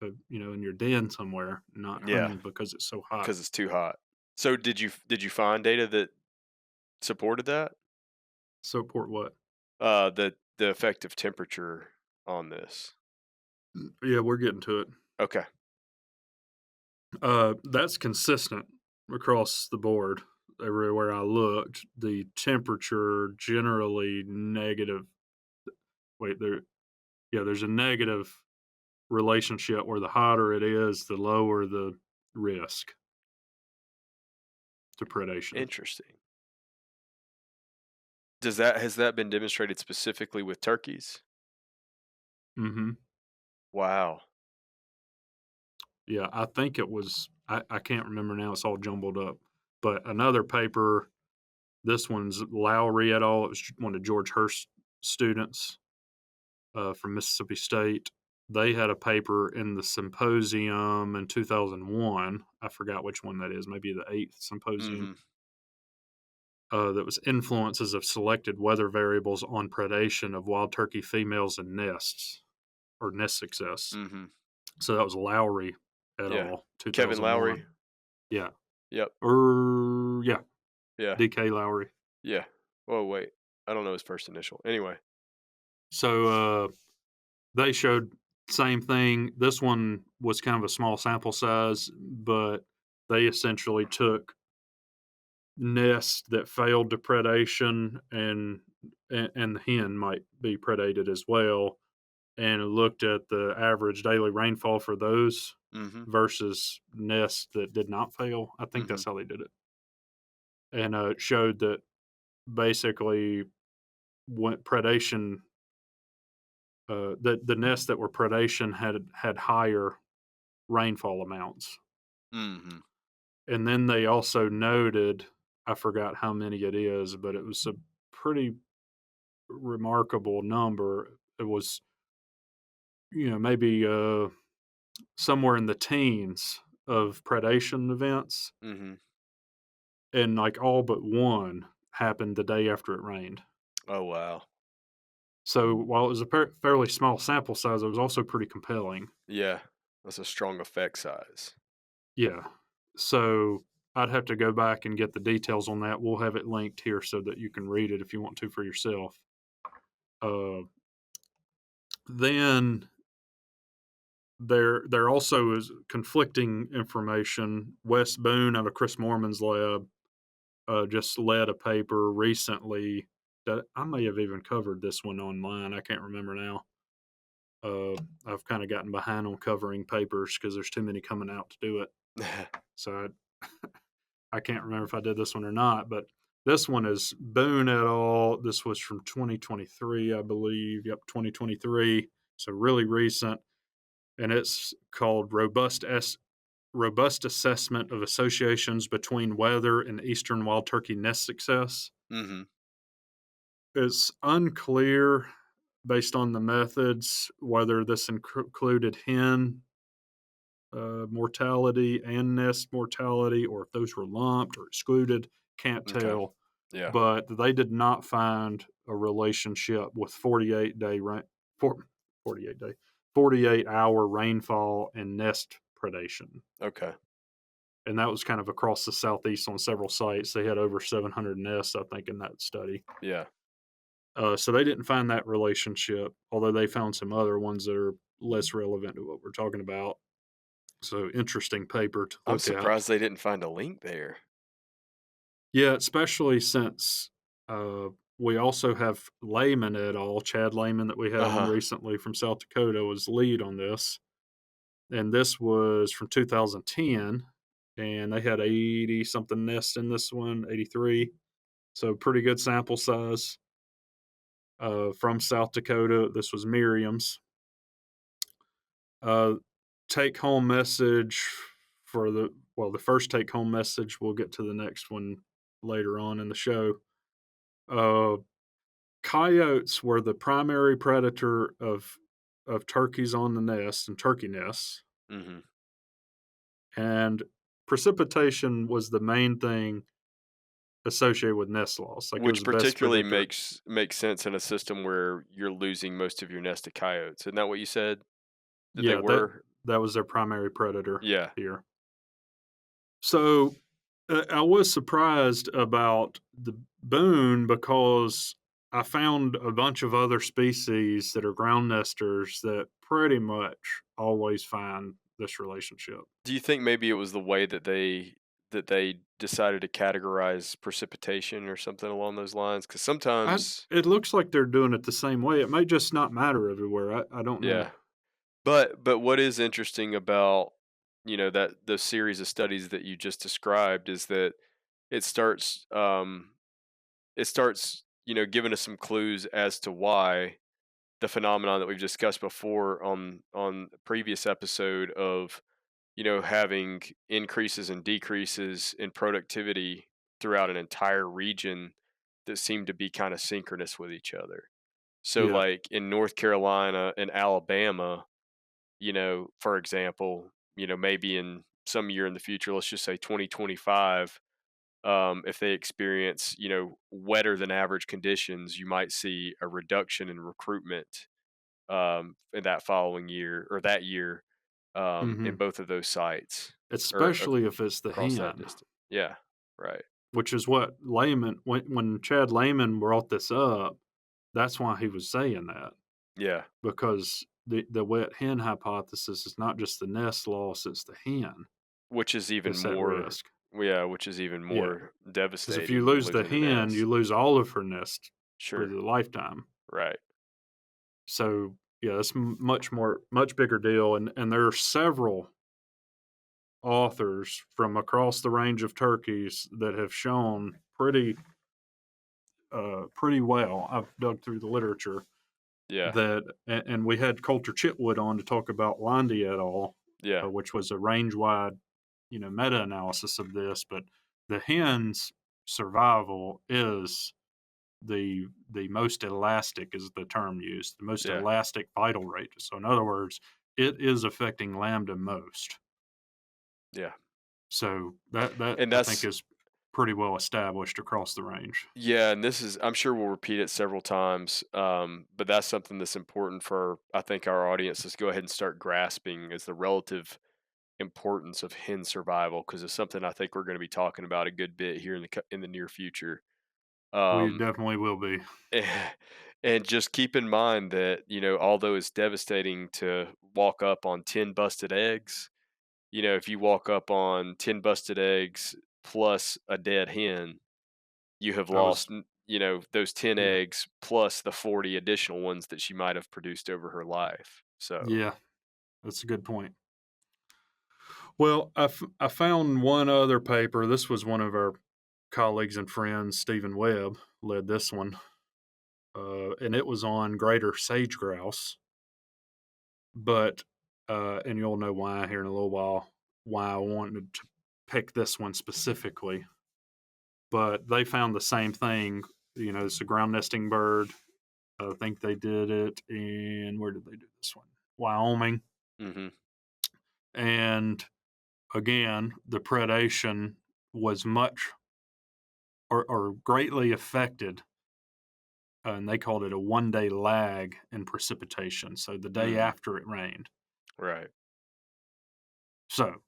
in your den somewhere, not Yeah, hunting because it's so hot. because it's too hot. So did you find data that supported that? Support what? The effect of temperature on this. Yeah, we're getting to it. Okay. That's consistent across the board. Everywhere I looked, the temperature generally negative. Wait, there's a negative relationship where the hotter it is, the lower the risk to predation. Interesting. Has that been demonstrated specifically with turkeys? Mhm. Wow. Yeah, I think it was I can't remember now. It's all jumbled up. But another paper, this one's Lowry et al. It was one of George Hurst's students from Mississippi State. They had a paper in the symposium in 2001. I forgot which one that is, maybe the eighth symposium, Mhm. that was influences of selected weather variables on predation of wild turkey females and nests or nest success. Mhm. So that was Lowry et Yeah. al. Kevin Lowry. 2001. Yeah. Yep. Yeah. Yeah. DK Lowry. Yeah. Oh, wait. I don't know his first initial. Anyway. So they showed same thing. This one was kind of a small sample size, but they essentially took nests that failed to predation and the hen might be predated as well, and looked at the average daily rainfall for those Mhm. versus nests that did not fail. I think Mhm. that's how they did it, and it showed that basically when predation, the nests that were predation had higher rainfall amounts. Mhm. And then they also noted, I forgot how many it is, but it was a pretty remarkable number. It was, maybe somewhere in the teens of predation events, Mhm. and like all but one happened the day after it rained. Oh, wow. So while it was a fairly small sample size, it was also pretty compelling. Yeah. That's a strong effect size. Yeah. So I'd have to go back and get the details on that. We'll have it linked here so that you can read it if you want to for yourself. Uh, then there also is conflicting information. Wes Boone out of Chris Morman's lab just led a paper recently that I may have even covered this one online. I can't remember now. Uh, I've kind of gotten behind on covering papers because there's too many coming out to do it. So I can't remember if I did this one or not, but this one is Boone et al. This was from 2023, I believe. Yep, 2023. So really recent, and it's called Robust Assessment of Associations Between Weather and Eastern Wild Turkey Nest Success. Mhm. It's unclear based on the methods whether this included hen mortality and nest mortality, or if those were lumped or excluded. Can't Okay. tell, Yeah. but they did not find a relationship with 48-day rain, 48 day, 48-hour rainfall and nest predation. Okay. And that was kind of across the southeast on several sites. They had over 700 nests, I think, in that study. Yeah. So they didn't find that relationship, although they found some other ones that are less relevant to what we're talking about. So interesting paper to I'm look at. surprised they didn't find a link there. Yeah, especially since we also have Lehman et al. Chad Lehman that we had on Uh-huh. recently from South Dakota was lead on this, and this was from 2010, and they had 80 something nests in this one, 83. So pretty good sample size from South Dakota. This was Miriam's. Uh, take home message for the first take home message. We'll get to the next one later on in the show. Uh, Coyotes were the primary predator of turkeys on the nest and turkey nests, Mhm. and precipitation was the main thing associated with nest loss. Like it was Which the best particularly predictor. makes sense in a system where you're losing most of your nest to coyotes. Isn't that what you said that they Yeah, that were? that was their primary predator Yeah. here. So I was surprised about the Boone because I found a bunch of other species that are ground nesters that pretty much always find this relationship. Do you think maybe it was the way that they decided to categorize precipitation or something along those lines? Because sometimes, It looks like they're doing it the same way. It may just not matter everywhere. I don't know. yeah. But what is interesting about, that the series of studies that you just described is that it starts um it starts, giving us some clues as to why the phenomenon that we've discussed before on a previous episode of, having increases and decreases in productivity throughout an entire region that seem to be kind of synchronous with each other. So, Yeah. like in North Carolina and Alabama, for example, maybe in some year in the future, let's just say 2025, if they experience, wetter than average conditions, you might see a reduction in recruitment in that following year or that year in Mhm. both of those sites or Especially if it's the across that hen, distance. Yeah, right. which is what Lehman when Chad Lehman brought this up, that's why he was saying that, Yeah, because the wet hen hypothesis is not just the nest loss, it's the hen which is even that's at more. risk. Yeah, which is even Yeah, more because if you devastating than lose the losing the hen, nest. you lose all of her nest for Sure. the lifetime. Right. So, yeah, it's much bigger deal, and there are several authors from across the range of turkeys that have shown pretty well. I've dug through the literature Yeah. that, and we had Coulter Chitwood on to talk about Landy et al., Yeah. which was a range wide, meta analysis of this. But the hen's survival is the most elastic, is the term used, the most Yeah. elastic vital rate. So, in other words, it is affecting lambda most. Yeah. So that And I think that's is pretty well established across the range. yeah, and this is I'm sure we'll repeat it several times, but that's something that's important for I think our audience to go ahead and start grasping is the relative importance of hen survival because it's something I think we're going to be talking about a good bit here in the near future. We Um, definitely will be. and just keep in mind that although it's devastating to walk up on 10 busted eggs, if you walk up on 10 busted eggs plus a dead hen, you have I was lost, those 10 Yeah. eggs plus the 40 additional ones that she might have produced over her life. So, Yeah, that's a good point. Well, I found one other paper. This was one of our colleagues and friends, Stephen Webb, led this one, and it was on greater sage grouse. But and you'll know why here in a little while, why I wanted to pick this one specifically. But they found the same thing. It's a ground nesting bird. I think they did it in, where did they do this one? Wyoming. mhm, And again, the predation was much, or greatly affected, and they called it a 1 day lag in precipitation. So the day mm, after it rained. right, So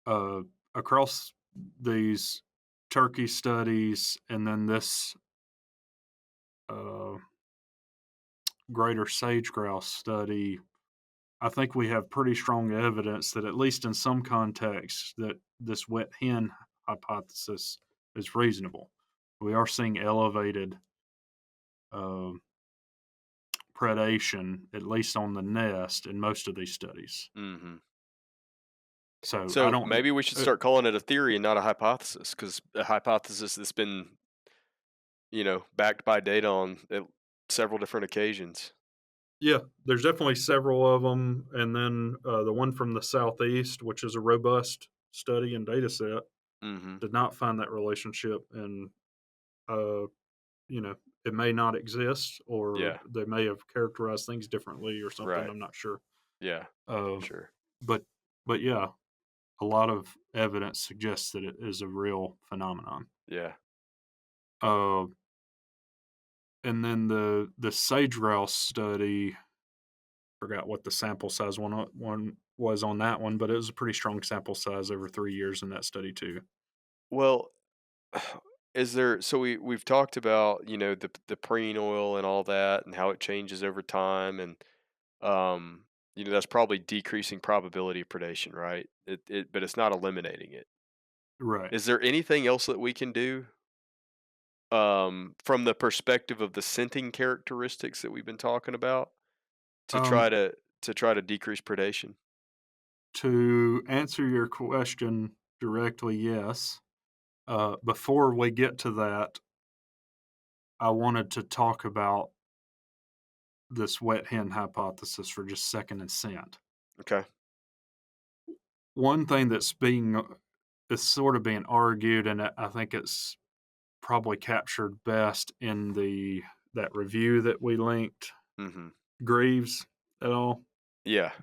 uh, across these turkey studies, and then this uh, greater sage grouse study, I think we have pretty strong evidence that, at least in some contexts, that this wet hen hypothesis is reasonable. We are seeing elevated uh, predation, at least on the nest, in most of these studies. mhm. So I So, don't. maybe we should Uh, start calling it a theory and not a hypothesis because a hypothesis that's been, backed by data on several different occasions. yeah, there's definitely several of them, and then the one from the southeast, which is a robust study and data set, Mhm. did not find that relationship, and uh, you know, it may not exist, or Yeah, they may have characterized things differently or something. right. I'm not sure. Yeah, Uh, sure. but but yeah, a lot of evidence suggests that it is a real phenomenon. Yeah. Uh, and then the sage grouse study, forgot what the sample size one was on that one, but it was a pretty strong sample size over 3 years in that study too. Well, is there so we've talked about, the preen oil and all that and how it changes over time and that's probably decreasing probability of predation, right? But it's not eliminating it. Right. Is there anything else that we can do from the perspective of the scenting characteristics that we've been talking about to try Um, to decrease predation? to answer your question directly, yes. Before we get to that, I wanted to talk about this wet hen hypothesis for just a second and scent. Okay. one thing that's being is sort of being argued, and I think it's probably captured best in the that review that we linked, Mhm. Greaves et al. Yeah.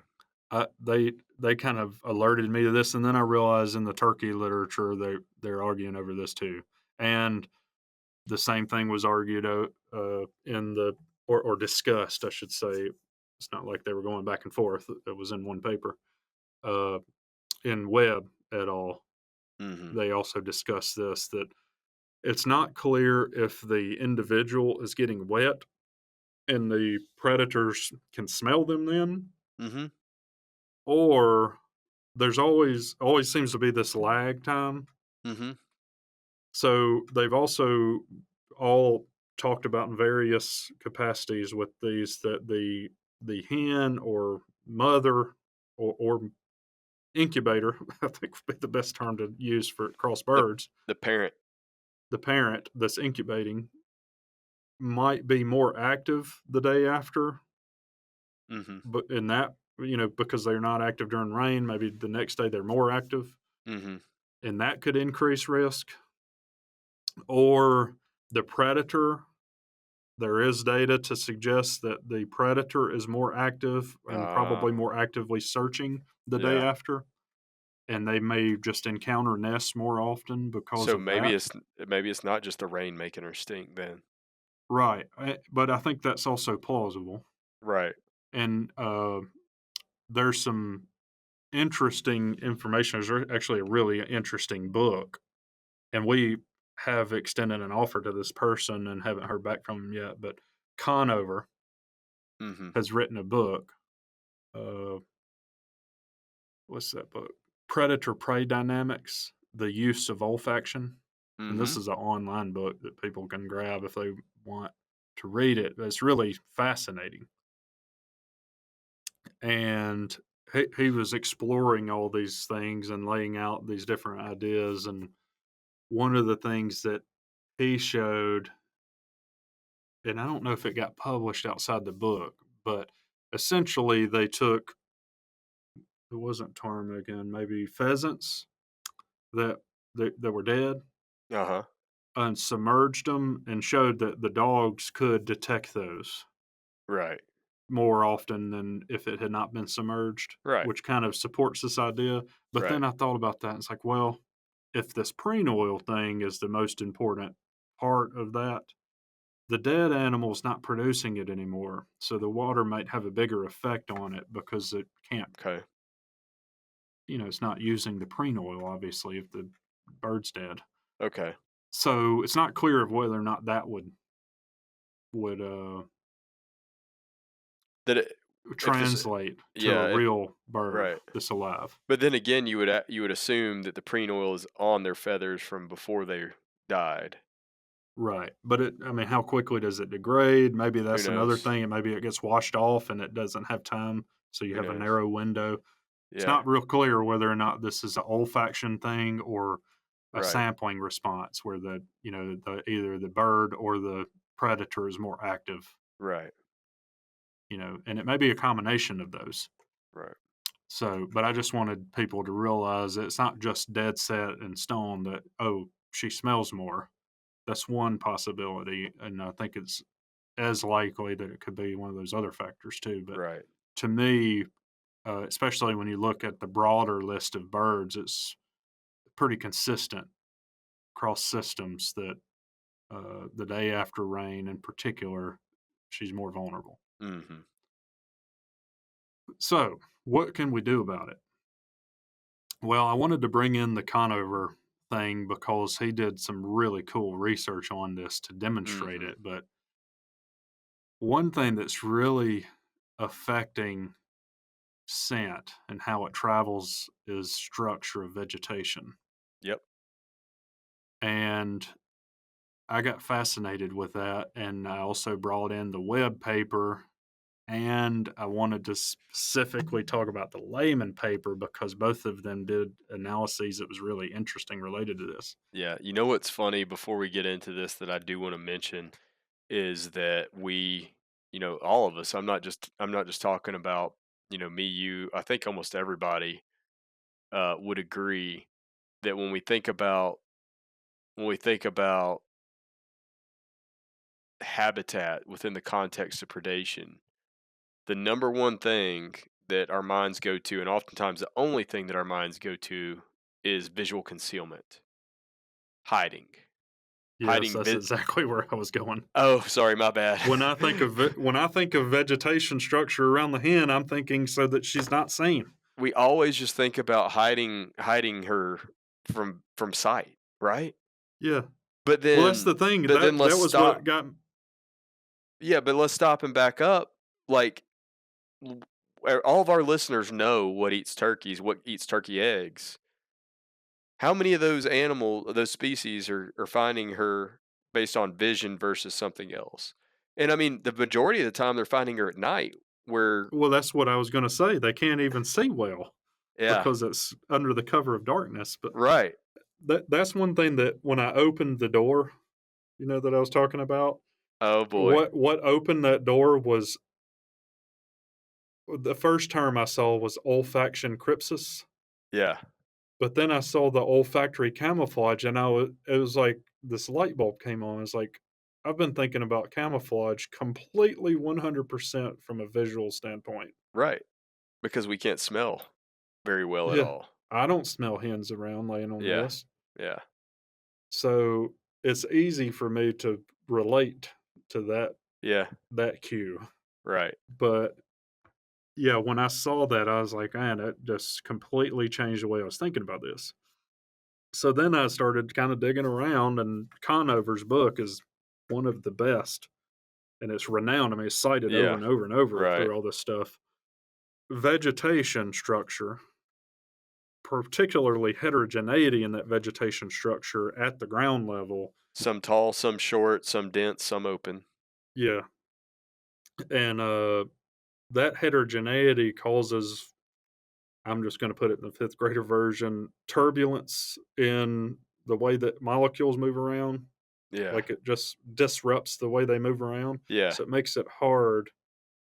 They kind of alerted me to this, and then I realized in the turkey literature they're arguing over this too, and the same thing was argued in the or discussed, I should say. It's not like they were going back and forth. It was in one paper. Uh, in Webb et al. Mhm. They also discussed this that it's not clear if the individual is getting wet and the predators can smell them then, Mhm. or there's always seems to be this lag time. Mhm. So they've also all talked about in various capacities with these that the hen or mother or incubator, I think would be the best term to use for cross The birds. the parent. The parent that's incubating might be more active the day after, Mhm. but in that, because they're not active during rain, maybe the next day they're more active, Mhm. and that could increase risk. Or the predator, there is data to suggest that the predator is more active and probably Ah. more actively searching the day Yeah. after, and they may just encounter nests more often because So of that. maybe it's not just the rain making her stink then. Right, but I think that's also plausible, Right. and, there's some interesting information. There's actually a really interesting book, and we have extended an offer to this person and haven't heard back from him yet, but Conover Mhm. has written a book. Uh, what's that book? Predator Prey Dynamics: The Use of Olfaction. And this Mhm. is an online book that people can grab if they want to read it. It's really fascinating. And he was exploring all these things and laying out these different ideas. And one of the things that he showed, and I don't know if it got published outside the book, but essentially they took, it wasn't ptarmigan, maybe pheasants that that were dead Uh-huh. and submerged them and showed that the dogs could detect those Right. more often than if it had not been submerged, Right. which kind of supports this idea. But Right. then I thought about that. And it's like, well, if this preen oil thing is the most important part of that, the dead animal's not producing it anymore. So the water might have a bigger effect on it because it can't, Okay. it's not using the preen oil, obviously, if the bird's dead. Okay. So it's not clear of whether or not that would That it if it's translate to a yeah, if real bird right. that's alive. But then again, you would assume that the preen oil is on their feathers from before they died. Right, but I mean, how quickly does it degrade? Maybe Who that's another knows? thing, and maybe it gets washed off and it doesn't have time, so you Who have a knows? narrow window. It's Yeah. not real clear whether or not this is an olfaction thing or a Right. sampling response where either the bird or the predator is more active, Right. and it may be a combination of those. Right. So, but I just wanted people to realize that it's not just dead set in stone that, oh, she smells more. That's one possibility, and I think it's as likely that it could be one of those other factors too. But Right. to me, especially when you look at the broader list of birds, it's pretty consistent across systems that the day after rain, in particular, she's more vulnerable. Mhm. So, what can we do about it? Well, I wanted to bring in the Conover thing because he did some really cool research on this to demonstrate Mhm. it. But one thing that's really affecting scent and how it travels is structure of vegetation. Yep. And I got fascinated with that. And I also brought in the web paper and I wanted to specifically talk about the layman paper because both of them did analyses that was really interesting related to this. Yeah. You know what's funny before we get into this that I do want to mention is that all of us, I'm not just talking about, me, you, I think almost everybody would agree that when we think about habitat within the context of predation, the number one thing that our minds go to, and oftentimes the only thing that our minds go to, is visual concealment, hiding, Yes, hiding. that's exactly where I was going. Oh, sorry, my bad. When I think of vegetation structure around the hen, I'm thinking so that she's not seen. We always just think about hiding her from sight, right? Yeah. But Well, that's then the thing. but then let's That was stop. what got. Yeah, but let's stop and back up. Like, all of our listeners know what eats turkey eggs. How many of those species are finding her based on vision versus something else? And I mean, the majority of the time they're finding her at night where Well, that's what I was going to say. They can't even see well yeah, because it's under the cover of darkness. But right. that's one thing that when I opened the door, that I was talking about. Oh boy. What opened that door was the first term I saw was olfaction crypsis, Yeah, but then I saw the olfactory camouflage, and it was like this light bulb came on. It's like I've been thinking about camouflage completely 100% from a visual standpoint. right. Because we can't smell very well at Yeah, all. I don't smell hens around laying on Yeah. this, Yeah. so it's easy for me to relate to Yeah. that cue. Right. But yeah, when I saw that, I was like, man, that just completely changed the way I was thinking about this. So then I started kind of digging around, and Conover's book is one of the best, and it's renowned. I mean, it's cited over Yeah. and over and over Right. through all this stuff. Vegetation structure, particularly heterogeneity in that vegetation structure at the ground level. Some tall, some short, some dense, some open. Yeah. And that heterogeneity causes, I'm just going to put it in the fifth grader version, turbulence in the way that molecules move around. Yeah. Like it just disrupts the way they move around. Yeah. So it makes it hard.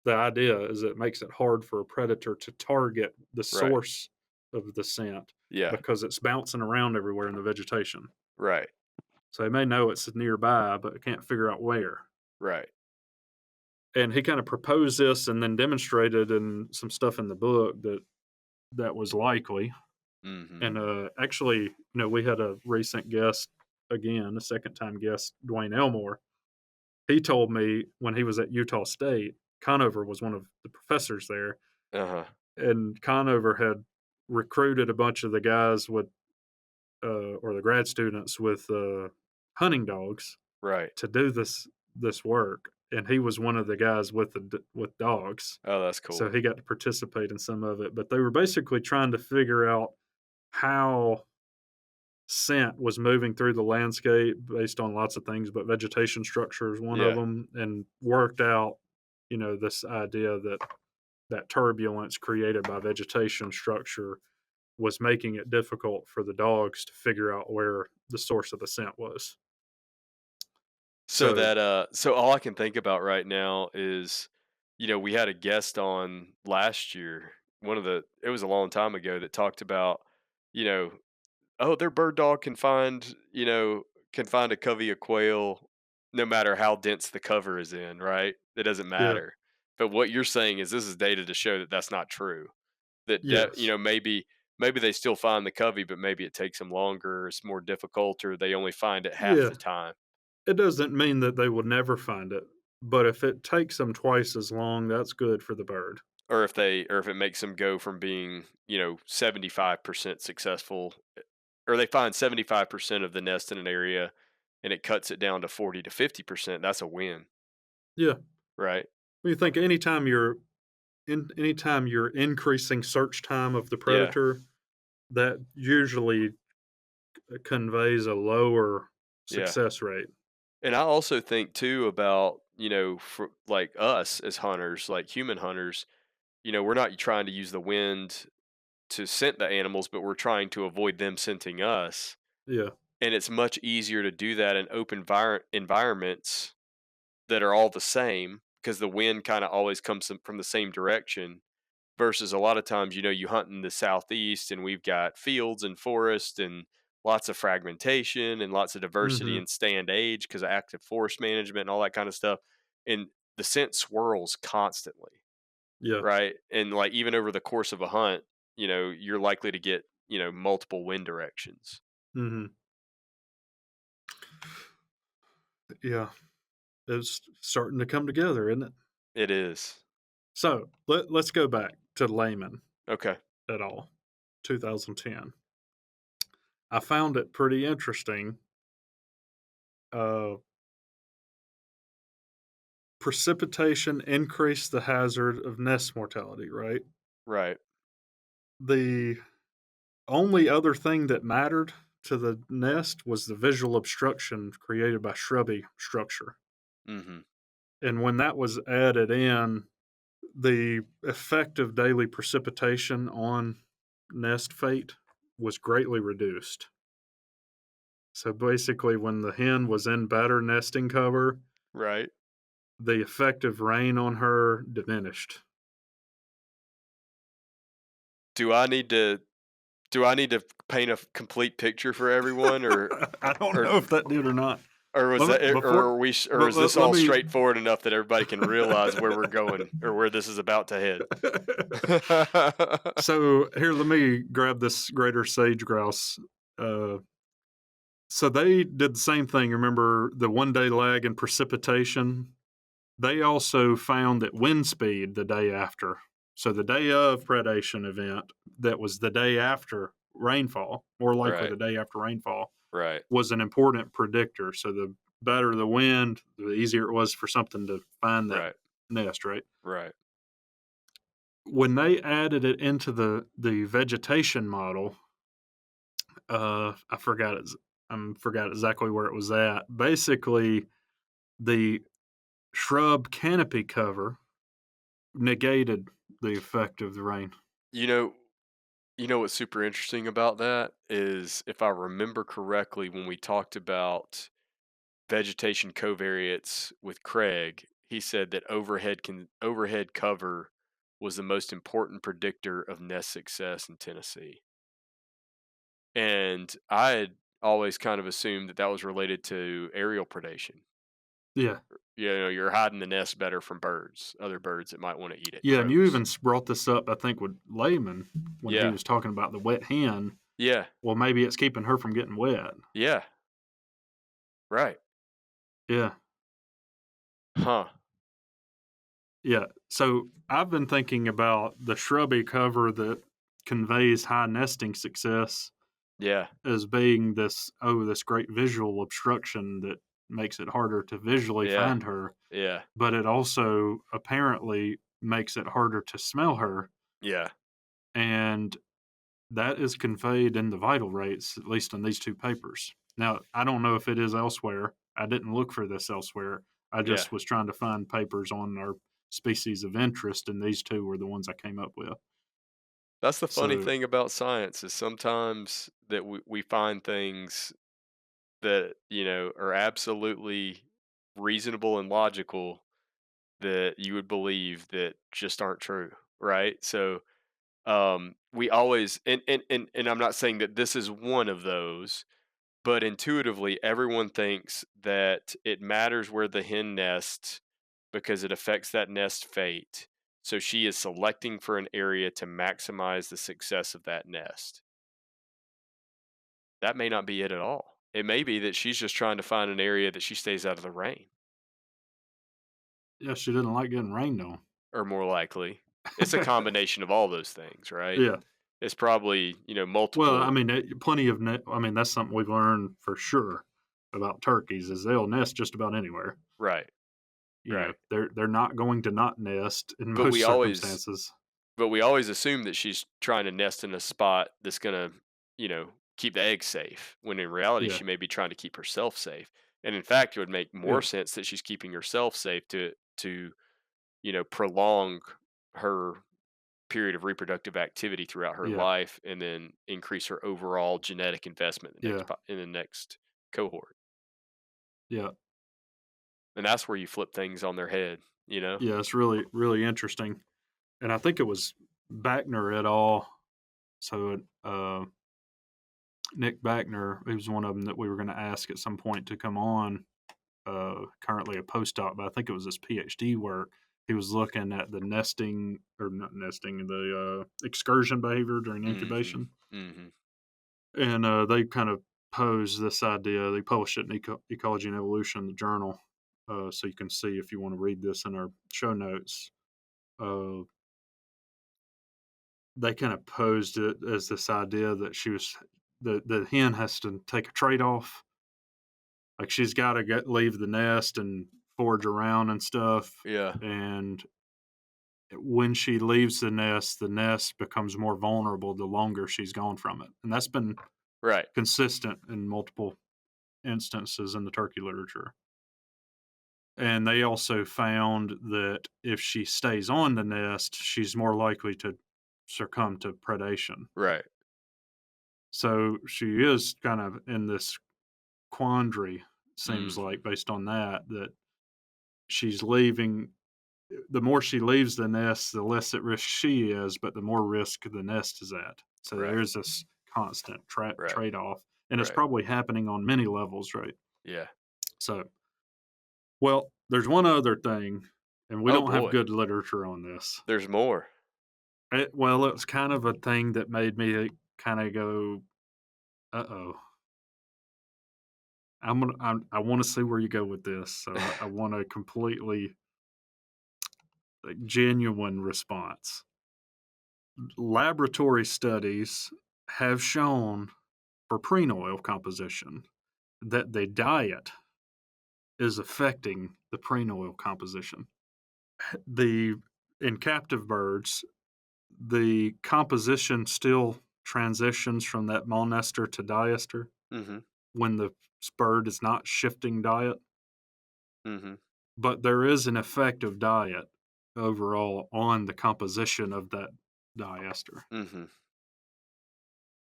The idea is it makes it hard for a predator to target the Right. source of the scent Yeah. because it's bouncing around everywhere in the vegetation. Right. So they may know it's nearby, but it can't figure out where. Right. And he kind of proposed this and then demonstrated in some stuff in the book that that was likely. Mhm. And actually, we had a recent guest again, a second time guest, Dwayne Elmore. He told me when he was at Utah State, Conover was one of the professors there, Uh-huh. and Conover had recruited a bunch of the guys with, or the grad students with hunting dogs Right. to do this work, and he was one of the guys with dogs, Oh, that's so cool. he got to participate in some of it. But they were basically trying to figure out how scent was moving through the landscape based on lots of things, but vegetation structure is one of Yeah. them, and worked out, this idea that that turbulence created by vegetation structure was making it difficult for the dogs to figure out where the source of the scent was. So So, so all I can think about right now is, we had a guest on last year. It was a long time ago that talked about, you know, oh, their bird dog can find a covey of quail no matter how dense the cover is in, right? It doesn't yeah, matter. But what you're saying is this is data to show that that's not true. yes, Maybe they still find the covey, but maybe it takes them longer, it's more difficult, or they only find it half yeah. the time. It doesn't mean that they will never find it, but if it takes them twice as long, that's good for the bird. Or if it makes them go from being 75% successful, or they find 75% of the nest in an area and it cuts it down to 40 to 50%, that's a win, Yeah. right? Well, you think anytime you're increasing search time of the Yeah. predator, that usually conveys a lower Yeah. success rate. And I also think too about, for like us as hunters, like human hunters, we're not trying to use the wind to scent the animals, but we're trying to avoid them scenting us. Yeah. And it's much easier to do that in open environments that are all the same because the wind kind of always comes from the same direction. versus a lot of times, you hunt in the southeast and we've got fields and forest and lots of fragmentation and lots of diversity Mhm. in stand age because of active forest management and all that kind of stuff. And the scent swirls constantly, Yeah. right? And like even over the course of a hunt, you're likely to get, multiple wind directions. Mhm. Yeah. It's starting to come together, isn't it? It is. So, let's go back to layman Okay. et al. 2010. I found it pretty interesting. Uh, Precipitation increased the hazard of nest mortality, right? Right. The only other thing that mattered to the nest was the visual obstruction created by shrubby structure. Mhm. And when that was added in, the effective daily precipitation on nest fate was greatly reduced. So basically, when the hen was in better nesting cover, Right. the effective rain on her diminished. Do I need to do I need to paint a complete picture for everyone I don't or know if that did or not. or was Let that me or before, or but is this let all me. straightforward enough that everybody can realize where we're going or where this is about to head? So here, let me grab this greater sage grouse. Uh, so they did the same thing. Remember the 1 day lag in precipitation? They also found that wind speed the day after. So the day of predation event, that was the day after rainfall, more likely Right. the day after rainfall, Right. was an important predictor. So the better the wind, the easier it was for something to find that Right. nest, right? Right. When they added it into the vegetation model, I forgot it. I forgot exactly where it was at. Basically, the shrub canopy cover negated the effect of the rain. You know what's super interesting about that is if I remember correctly when we talked about vegetation covariates with Craig, he said that overhead cover was the most important predictor of nest success in Tennessee. And I had always kind of assumed that that was related to aerial predation. Yeah. You're hiding the nest better from birds, other birds that might want to eat it, Yeah, and you crows. even brought this up, I think, with Lehman when he Yeah. was talking about the wet hen. Yeah. Well, maybe it's keeping her from getting wet. Yeah. Right. Yeah. Huh. Yeah. So I've been thinking about the shrubby cover that conveys high nesting success Yeah. as being this great visual obstruction that makes it harder to visually Yeah. find her, Yeah. but it also apparently makes it harder to smell her. Yeah. And that is conveyed in the vital rates, at least in these two papers. Now, I don't know if it is elsewhere. I didn't look for this elsewhere. I Yeah. just was trying to find papers on our species of interest, and these two were the ones I came up with. That's the funny So, thing about science is sometimes that we find things that, are absolutely reasonable and logical that you would believe that just aren't true, right? So, we always and I'm not saying that this is one of those, but intuitively everyone thinks that it matters where the hen nests because it affects that nest fate. So she is selecting for an area to maximize the success of that nest. That may not be it at all. It may be that she's just trying to find an area that she stays out of the rain, yeah, she didn't like getting rained on. or more likely. It's a combination of all those things, right? Yeah. It's probably, Well, I multiple. mean, plenty of I mean, that's something we've learned for sure about turkeys is they'll nest just about anywhere. Right, right. They're not going to not nest in But most we always circumstances. but we always assume that she's trying to nest in a spot that's gonna, keep the eggs safe, when in reality Yeah. she may be trying to keep herself safe. And in fact, it would make more Yeah. sense that she's keeping herself safe to, prolong her period of reproductive activity throughout her Yeah. life and then increase her overall genetic investment Yeah. in the next cohort. Yeah. And that's where you flip things on their head, you know? Yeah, it's really, really interesting. And I think it was Bakner et al. So Nick Bakner, he was one of them that we were going to ask at some point to come on. Currently a postdoc, but I think it was his PhD work. He was looking at the nesting, or not nesting, the excursion behavior during Mhm. incubation, Mhm. and they kind of posed this idea. They published it in Ecology and Evolution, the journal, so you can see if you want to read this in our show notes. Uh, they kind of posed it as this idea that the hen has to take a trade off. Like she's got to leave the nest and forage around and stuff. Yeah. And when she leaves the nest becomes more vulnerable the longer she's gone from it. And that's been Right. consistent in multiple instances in the turkey literature. And they also found that if she stays on the nest, she's more likely to succumb to predation. Right. So she is kind of in this quandary, seems Mhm. like, based on that she's leaving. The more she leaves the nest, the less at risk she is, but the more risk the nest is at. So Right. there's this constant Right. trade off, and it's Right. probably happening on many levels, right? Yeah. So, well, there's one other thing, and we Oh don't have boy. good literature on this. There's more. Well, it's kind of a thing that made me kind of go, "Uh oh." I want to see where you go with this, so I want a completely like, genuine response. Laboratory studies have shown for preen oil composition that the diet is affecting the preen oil composition. The In captive birds, the composition still transitions from that male nester to diester Mhm. when the bird is not shifting diet, Mhm. but there is an effect of diet overall on the composition of that diester. Mhm.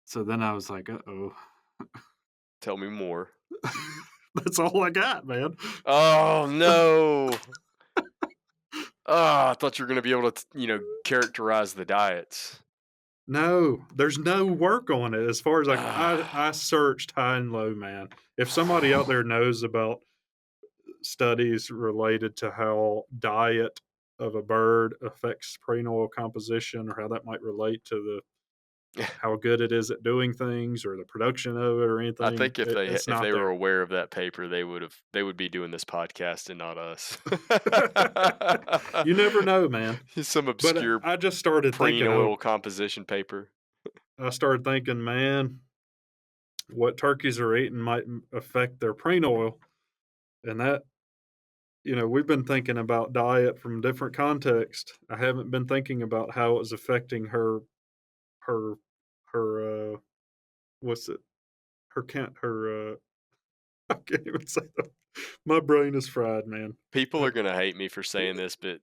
So then I was like, uh oh. Tell me more. That's all I got, man. Oh no. Oh, I thought you were gonna be able to, characterize the diets. No, there's no work on it as far as like I Ah. searched high and low, man. If somebody out there knows about studies related to how diet of a bird affects preen oil composition or how that might relate to the how good it is at doing things or the production of it or I anything, think if they it's if not they were there. aware of that paper, they would be doing this podcast and not us. You never know, man. Some But obscure I just started preen thinking, oh, oil composition paper. I started thinking, man, what turkeys are eating might affect their preen oil. And that, we've been thinking about diet from different contexts. I haven't been thinking about how it was affecting her, her, what's it, her can't, her, I can't even say that. My brain is fried, man. People Uh, are gonna hate me for saying this, but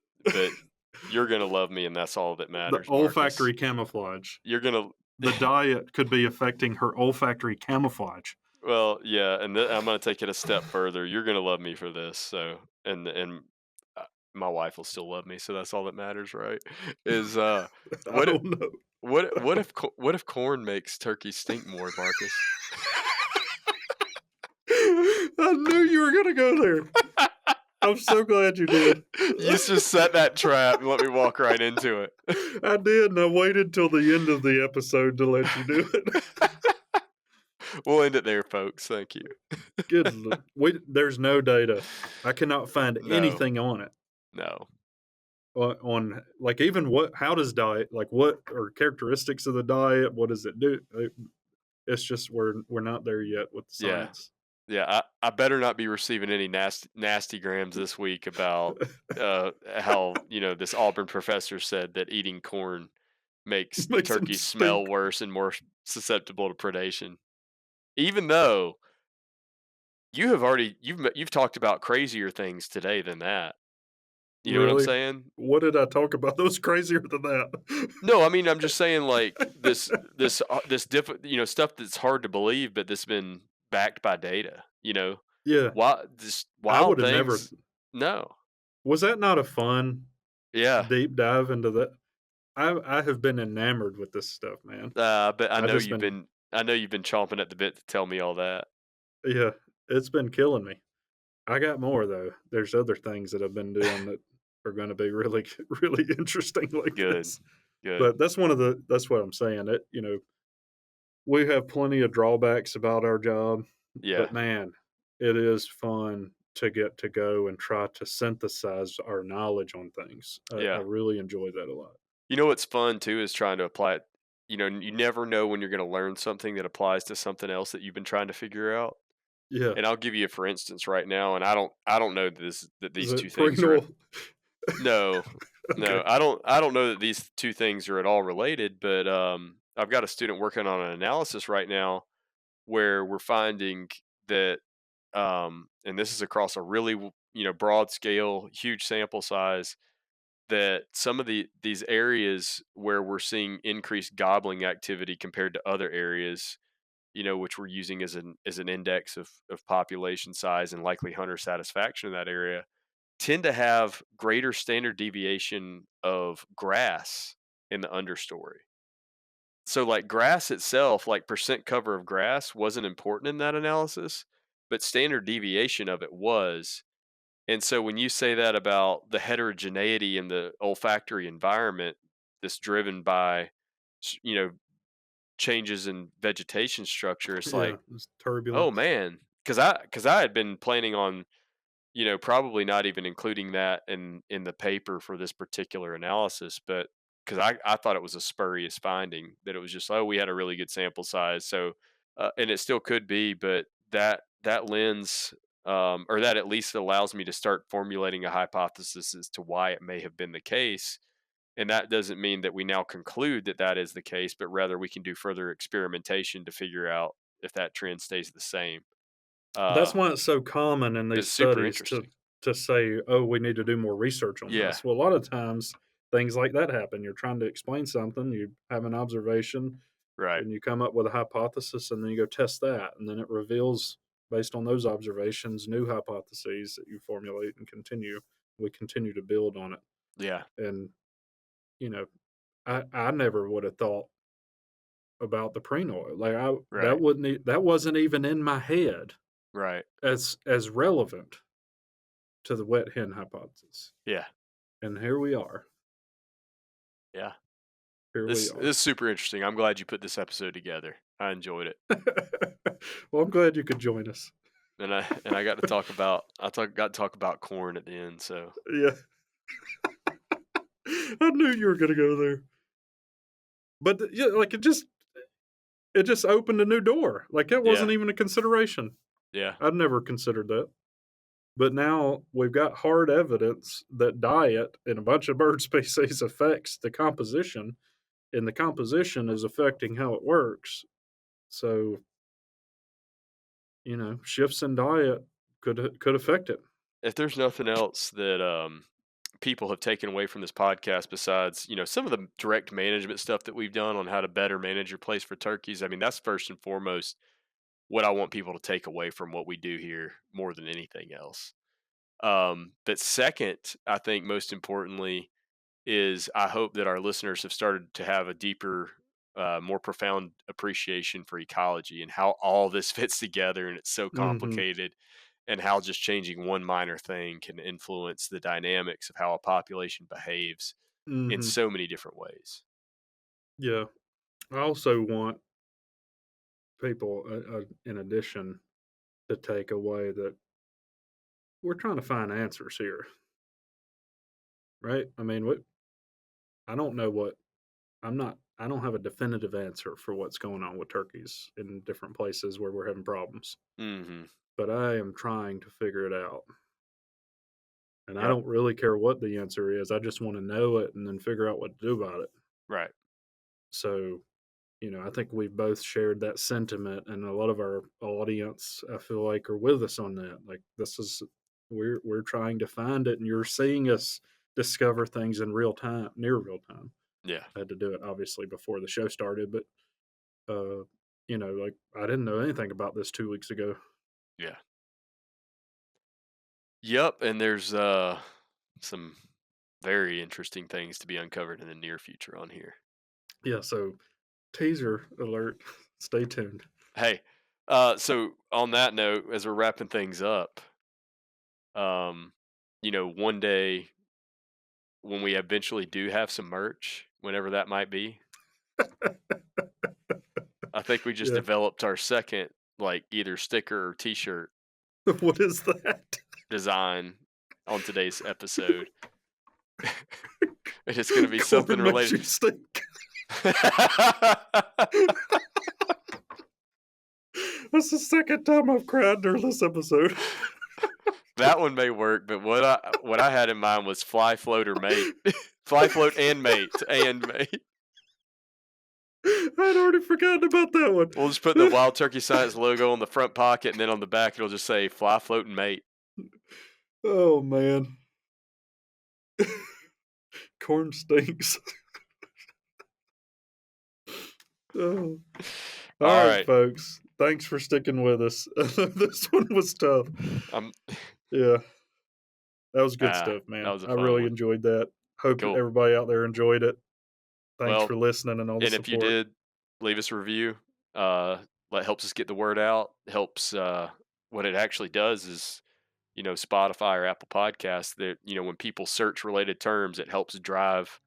you're gonna love me, and that's all that the matters, Marcus. olfactory camouflage. You're gonna The diet could be affecting her olfactory camouflage. well, yeah, and I'm gonna take it a step further. You're gonna love me for this, so uh, my wife will still love me, so that's all that matters, right? Is I what don't know. what if corn makes turkeys stink more, Marcus? I knew you were going to go there. I'm so glad you did. You just set that trap and let me walk right into it. I did, and I waited till the end of the episode to let you do it. We'll end it there, folks. Thank you. There's no data. I cannot find No, anything on it. no. On like even how does diet like what are characteristics of the diet? What does it do? It's just we're not there yet with the Yeah. science. Yeah, I better not be receiving any nasty grams this week about how this Auburn professor said that eating corn makes Makes them turkeys smell stink. worse and more susceptible to predation. Even though you've talked about crazier things today than that. You know what I'm Really? saying? What did I talk about that was crazier than that? No, I mean I'm just saying like stuff that's hard to believe, but that's been backed by data. Yeah, Just I would wild have never. things. No. Was that not a fun Yeah. deep dive into that? I have been enamored with this stuff, man. But I just been I know you've been chomping at the bit to tell me all that. yeah, it's been killing me. I got more though. There's other things that I've been doing that are gonna be really, really interesting like Good, this. good. But that's what I'm saying. We have plenty of drawbacks about our job, Yeah, but man, it is fun to get to go and try to synthesize our knowledge on things. I yeah. really enjoy that a lot. You know what's fun too is trying to apply it. You know, you never know when you're going to learn something that applies to something else that you've been trying to figure out. Yeah. And I'll give you a for instance right now, and I don't know that Is these two it things are prenual? no, Okay. no, I don't know that these two things are at all related, but I've got a student working on an analysis right now where we're finding that and this is across a really broad scale, huge sample size, that some of these areas where we're seeing increased gobbling activity compared to other areas, which we're using as an index of population size and likely hunter satisfaction in that area, tend to have greater standard deviation of grass in the understory. So like grass itself, like percent cover of grass wasn't important in that analysis, but standard deviation of it was. And so when you say that about the heterogeneity in the olfactory environment that's driven by you know changes in vegetation structure, it's Yeah, like, it's oh turbulence. man, because I had been planning on probably not even including that in the paper for this particular analysis, but because I thought it was a spurious finding that it was just, oh, we had a really good sample size, so and it still could be, but that lens or that at least allows me to start formulating a hypothesis as to why it may have been the case. And that doesn't mean that we now conclude that that is the case, but rather we can do further experimentation to figure out if that trend stays the same. That's Uh, why it's so common in but these it's super studies interesting. to say, "Oh, we need to do more research on Yeah. this." Well, a lot of times things like that happen. You're trying to explain something, you have an observation, Right. and you come up with a hypothesis, and then you go test that, and then it reveals, based on those observations, new hypotheses that you formulate and continue. We continue to build on it, Yeah. and you know, I never would have thought about the preen oil. Like Right. that wasn't even in my head Right. as relevant to the wet hen hypothesis. Yeah. And here we are. Yeah. Here we This are. is super interesting. I'm glad you put this episode together. I enjoyed it. Well, I'm glad you could join us. And I got to talk about got to talk about corn at the end, so Yeah, I knew you were going to go there. But yeah, like it just opened a new door. Like it yeah. wasn't even a consideration. Yeah. I'd never considered that. But now we've got hard evidence that diet in a bunch of bird species affects the composition, and the composition is affecting how it works. So, shifts in diet could affect it. If there's nothing else that people have taken away from this podcast besides, some of the direct management stuff that we've done on how to better manage your place for turkeys, I mean, that's first and foremost what I want people to take away from what we do here more than anything else. But second, I think most importantly, is I hope that our listeners have started to have a deeper, more profound appreciation for ecology and how all this fits together and it's so Mhm. complicated, and how just changing one minor thing can influence the dynamics of how a population behaves in Mhm. so many different ways. Yeah. I also want people, in addition, to take away that we're trying to find answers here, right? I mean, I don't know what I don't have a definitive answer for what's going on with turkeys in different places where we're having problems, Hmm. but I am trying to figure it out. And I Yep. don't really care what the answer is. I just want to know it and then figure out what to do about it. Right. So, I think we've both shared that sentiment, and a lot of our audience, I feel like, are with us on that. Like, this is we're trying to find it, and you're seeing us discover things in real time, near real time. Yeah. I had to do it obviously before the show started, but like I didn't know anything about this 2 weeks ago. Yeah. Yep. And there's some very interesting things to be uncovered in the near future on here. Yeah, so teaser alert. Stay tuned. Hey, so on that note, as we're wrapping things up, one day when we eventually do have some merch, whenever that might be, I think we just Yeah. developed our second, like, either sticker or T-shirt What is that? design on today's episode. And it's going to be something Corn makes related. you stink. That's the second time I've cried during this episode. That one may work, but what I had in mind was fly, float, or mate. Fly, float, and mate. I'd already forgotten about that one. We'll just put the Wild Turkey Science logo on the front pocket, and then on the back it'll just say fly, float, and mate. Oh, man. Corn stinks. Oh. All right, folks. Thanks for sticking with us. This one was tough. Yeah. That was good stuff, man. That was a I fun really one. enjoyed that. Hope Cool. everybody out there enjoyed it. Thanks Well, for listening and all the and support. if you did, leave us a review. That helps us get the word out. Helps. What it actually does is, Spotify or Apple Podcasts, that, when people search related terms, it helps drive,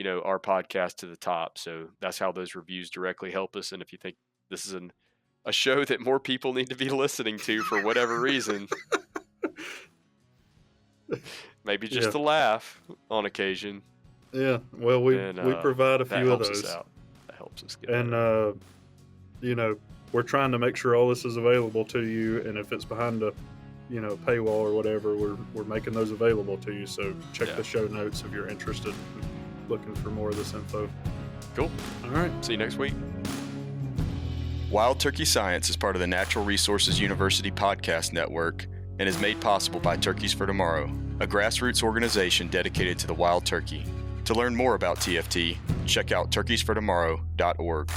our podcast to the top. So that's how those reviews directly help us. And if you think this is a show that more people need to be listening to for whatever reason, maybe just to laugh on occasion. Yeah, well, we provide a few of those. That helps us get and we're trying to make sure all this is available to you, and if it's behind a paywall or whatever, we're making those available to you. So check the show notes if you're interested in looking for more of this info. Cool. All right, see you next week. Wild Turkey Science is part of the Natural Resources University podcast network and is made possible by Turkeys for Tomorrow, a grassroots organization dedicated to the wild turkey. To learn more about TFT, check out turkeysfortomorrow.org.